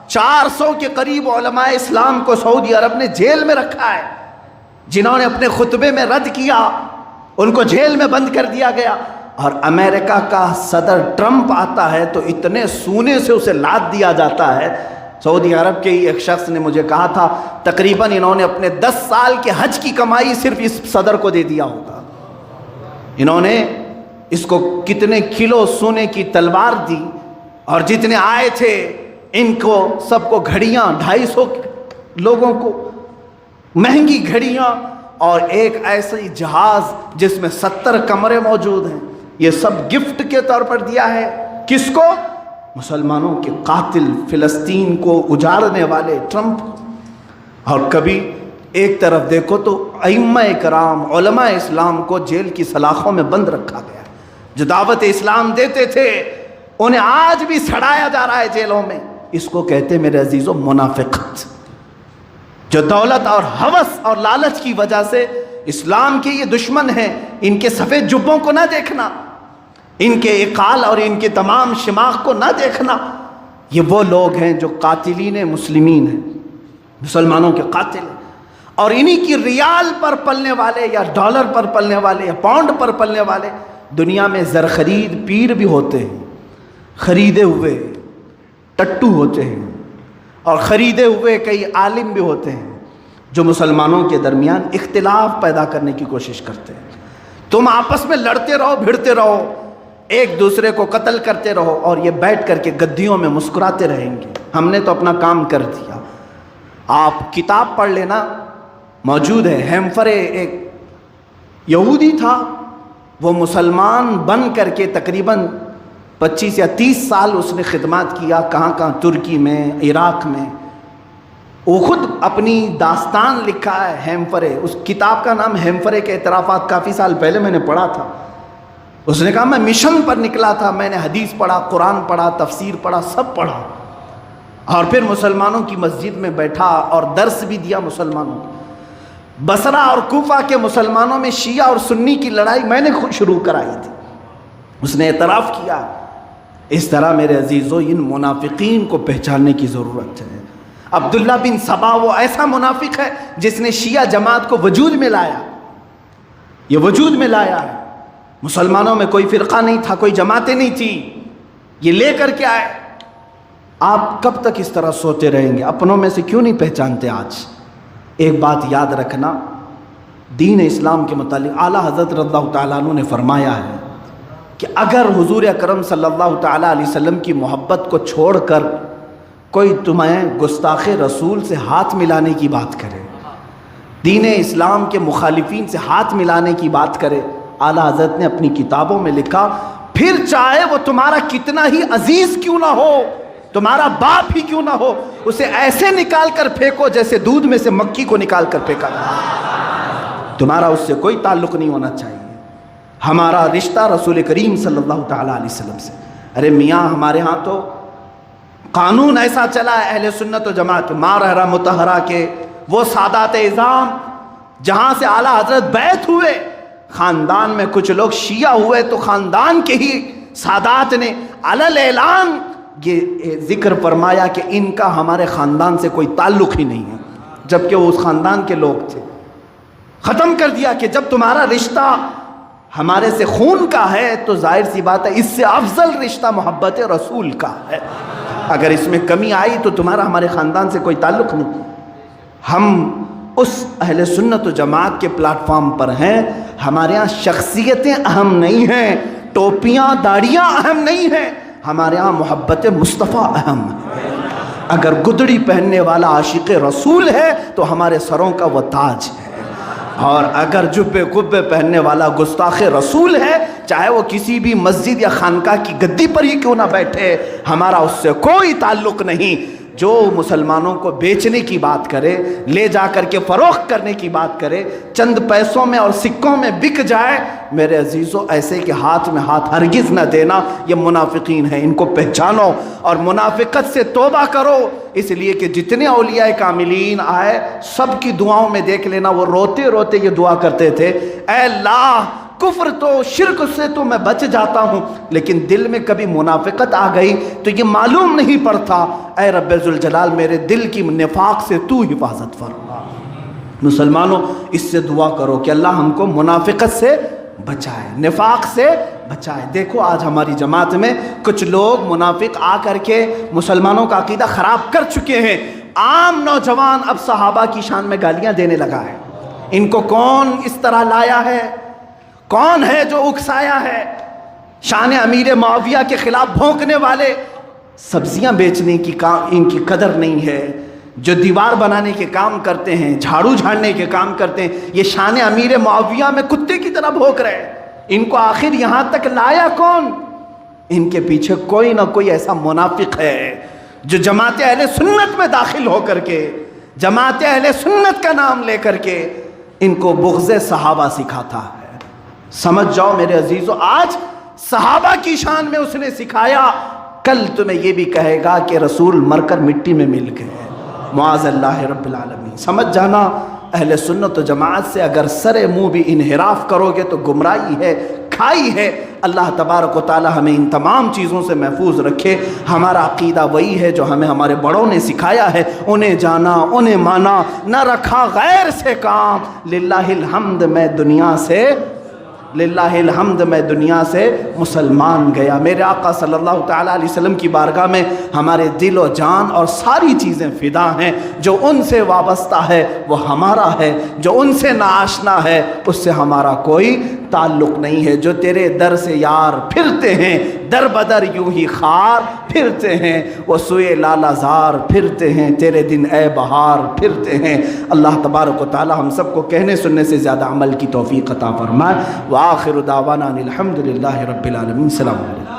400 کے قریب علماء اسلام کو سعودی عرب نے جیل میں رکھا ہے، جنہوں نے اپنے خطبے میں رد کیا ان کو جیل میں بند کر دیا گیا۔ اور امریکہ کا صدر ٹرمپ آتا ہے تو اتنے سونے سے اسے لاد دیا جاتا ہے۔ سعودی عرب کے ایک شخص نے مجھے کہا تھا تقریباً انہوں نے اپنے 10 سال کے حج کی کمائی صرف اس صدر کو دے دیا ہوگا۔ انہوں نے اس کو کتنے کلو سونے کی تلوار دی، اور جتنے آئے تھے ان کو سب کو گھڑیاں، 250 لوگوں کو مہنگی گھڑیاں، اور ایک ایسی جہاز جس میں 70 کمرے موجود ہیں، یہ سب گفٹ کے طور پر دیا ہے۔ کس کو؟ مسلمانوں کے قاتل، فلسطین کو اجاڑنے والے ٹرمپ۔ اور کبھی ایک طرف دیکھو تو ائمہ کرام، علماء اسلام کو جیل کی سلاخوں میں بند رکھا گیا، جو دعوت اسلام دیتے تھے انہیں آج بھی سڑایا جا رہا ہے جیلوں میں۔ اس کو کہتے میرے عزیزوں منافقت، جو دولت اور ہوس اور لالچ کی وجہ سے اسلام کے یہ دشمن ہیں۔ ان کے سفید جبوں کو نہ دیکھنا، ان کے اقال اور ان کے تمام شماغ کو نہ دیکھنا۔ یہ وہ لوگ ہیں جو قاتلین مسلمین ہیں، مسلمانوں کے قاتل ہیں، اور انہی کی ریال پر پلنے والے یا ڈالر پر پلنے والے یا پاؤنڈ پر پلنے والے دنیا میں زرخرید پیر بھی ہوتے ہیں، خریدے ہوئے ٹٹو ہوتے ہیں، اور خریدے ہوئے کئی عالم بھی ہوتے ہیں جو مسلمانوں کے درمیان اختلاف پیدا کرنے کی کوشش کرتے ہیں۔ تم آپس میں لڑتے رہو، بھڑتے رہو، ایک دوسرے کو قتل کرتے رہو، اور یہ بیٹھ کر کے گدیوں میں مسکراتے رہیں گے۔ ہم نے تو اپنا کام کر دیا۔ آپ کتاب پڑھ لینا، موجود ہے۔ ہیمفرے ایک یہودی تھا، وہ مسلمان بن کر کے تقریباً 25 یا 30 سال اس نے خدمات کیا، کہاں کہاں، ترکی میں، عراق میں۔ وہ خود اپنی داستان لکھا ہے ہیمفرے، اس کتاب کا نام ہیمفرے کے اعترافات، کافی سال پہلے میں نے پڑھا تھا۔ اس نے کہا میں مشن پر نکلا تھا، میں نے حدیث پڑھا، قرآن پڑھا، تفسیر پڑھا، سب پڑھا، اور پھر مسلمانوں کی مسجد میں بیٹھا اور درس بھی دیا مسلمانوں کو۔ بصرہ اور کوفہ کے مسلمانوں میں شیعہ اور سنی کی لڑائی میں نے خود شروع کرائی تھی، اس نے اعتراف کیا۔ اس طرح میرے عزیزو ان منافقین کو پہچاننے کی ضرورت ہے۔ عبداللہ بن سبا وہ ایسا منافق ہے جس نے شیعہ جماعت کو وجود میں لایا، یہ وجود میں لایا ہے۔ مسلمانوں میں کوئی فرقہ نہیں تھا، کوئی جماعتیں نہیں تھی، یہ لے کر کے آئے۔ آپ کب تک اس طرح سوتے رہیں گے؟ اپنوں میں سے کیوں نہیں پہچانتے؟ آج ایک بات یاد رکھنا، دین اسلام کے متعلق اعلیٰ حضرت رضی اللہ تعالیٰ عنہ نے فرمایا ہے کہ اگر حضور اکرم صلی اللہ تعالیٰ علیہ وسلم کی محبت کو چھوڑ کر کوئی تمہیں گستاخ رسول سے ہاتھ ملانے کی بات کرے، دین اسلام کے مخالفین سے ہاتھ ملانے کی بات کرے، اعلیٰ حضرت نے اپنی کتابوں میں لکھا پھر چاہے وہ تمہارا کتنا ہی عزیز کیوں نہ ہو، تمہارا باپ ہی کیوں نہ ہو، اسے ایسے نکال کر پھینکو جیسے دودھ میں سے مکھی کو نکال کر پھینکا جائے۔ تمہارا اس سے کوئی تعلق نہیں ہونا چاہیے۔ ہمارا رشتہ رسول کریم صلی اللہ تعالیٰ علیہ وسلم سے۔ ارے میاں، ہمارے ہاں تو قانون ایسا چلا ہے اہل سنت و جماعت ماں رہرا مطہرہ کے وہ سادات اعظام جہاں سے اعلیٰ حضرت بیعت ہوئے، خاندان میں کچھ لوگ شیعہ ہوئے تو خاندان کے ہی سادات نے علل اعلان یہ ذکر فرمایا کہ ان کا ہمارے خاندان سے کوئی تعلق ہی نہیں ہے، جبکہ وہ اس خاندان کے لوگ تھے۔ ختم کر دیا کہ جب تمہارا رشتہ ہمارے سے خون کا ہے تو ظاہر سی بات ہے اس سے افضل رشتہ محبت رسول کا ہے، اگر اس میں کمی آئی تو تمہارا ہمارے خاندان سے کوئی تعلق نہیں۔ ہم اس اہل سنت و جماعت کے پلیٹ فارم پر ہیں، ہمارے ہاں شخصیتیں اہم نہیں ہیں، ٹوپیاں داڑیاں اہم نہیں ہیں، ہمارے ہاں محبت مصطفیٰ اہم ہے۔ اگر گدڑی پہننے والا عاشق رسول ہے تو ہمارے سروں کا وہ تاج ہے، اور اگر جبے قبے پہننے والا گستاخ رسول ہے، چاہے وہ کسی بھی مسجد یا خانقاہ کی گدی پر ہی کیوں نہ بیٹھے، ہمارا اس سے کوئی تعلق نہیں۔ جو مسلمانوں کو بیچنے کی بات کرے، لے جا کر کے فروخت کرنے کی بات کرے، چند پیسوں میں اور سکوں میں بک جائے، میرے عزیزو ایسے کہ ہاتھ میں ہاتھ ہرگز نہ دینا، یہ منافقین ہیں، ان کو پہچانو اور منافقت سے توبہ کرو۔ اس لیے کہ جتنے اولیاء کاملین آئے سب کی دعاؤں میں دیکھ لینا وہ روتے روتے یہ دعا کرتے تھے، اے اللہ کفر تو شرک سے تو میں بچ جاتا ہوں، لیکن دل میں کبھی منافقت آ گئی تو یہ معلوم نہیں پڑتا، اے رب ذوالجلال میرے دل کی نفاق سے تو حفاظت فرما۔ مسلمانوں اس سے دعا کرو کہ اللہ ہم کو منافقت سے بچائے، نفاق سے بچائے۔ دیکھو آج ہماری جماعت میں کچھ لوگ منافق آ کر کے مسلمانوں کا عقیدہ خراب کر چکے ہیں۔ عام نوجوان اب صحابہ کی شان میں گالیاں دینے لگا ہے، ان کو کون اس طرح لایا ہے، کون ہے جو اکسایا ہے؟ شان امیر معاویہ کے خلاف بھونکنے والے، سبزیاں بیچنے کی ان کی قدر نہیں ہے، جو دیوار بنانے کے کام کرتے ہیں، جھاڑو جھاڑنے کے کام کرتے ہیں، یہ شان امیر معاویہ میں کتے کی طرح بھونک رہے ہیں۔ ان کو آخر یہاں تک لایا کون؟ ان کے پیچھے کوئی نہ کوئی ایسا منافق ہے جو جماعت اہل سنت میں داخل ہو کر کے، جماعت اہل سنت کا نام لے کر کے ان کو بغض صحابہ سکھاتا ہے۔ سمجھ جاؤ میرے عزیزو، آج صحابہ کی شان میں اس نے سکھایا، کل تمہیں یہ بھی کہے گا کہ رسول مر کر مٹی میں مل گئے، معاذ اللہ رب العالمین۔ سمجھ جانا اہل سنت و جماعت سے اگر سر منہ بھی انحراف کرو گے تو گمراہی ہے، کھائی ہے۔ اللہ تبارک و تعالی ہمیں ان تمام چیزوں سے محفوظ رکھے۔ ہمارا عقیدہ وہی ہے جو ہمیں ہمارے بڑوں نے سکھایا ہے، انہیں جانا، انہیں مانا، نہ رکھا غیر سے کام۔ للہ الحمد میں دنیا سے للہ الحمد میں دنیا سے مسلمان گیا۔ میرے آقا صلی اللہ تعالیٰ علیہ وسلم کی بارگاہ میں ہمارے دل و جان اور ساری چیزیں فدا ہیں۔ جو ان سے وابستہ ہے وہ ہمارا ہے، جو ان سے ناآشنا ہے اس سے ہمارا کوئی تعلق نہیں ہے۔ جو تیرے در سے یار پھرتے ہیں، در بدر یوں ہی خار پھرتے ہیں، وہ سوئے لالا زار پھرتے ہیں، تیرے دن اے بہار پھرتے ہیں۔ اللہ تبارک و تعالی ہم سب کو کہنے سننے سے زیادہ عمل کی توفیق عطا فرمائے۔ وآخر دعوانا الحمد للہ رب العالمین۔ السلام علیکم۔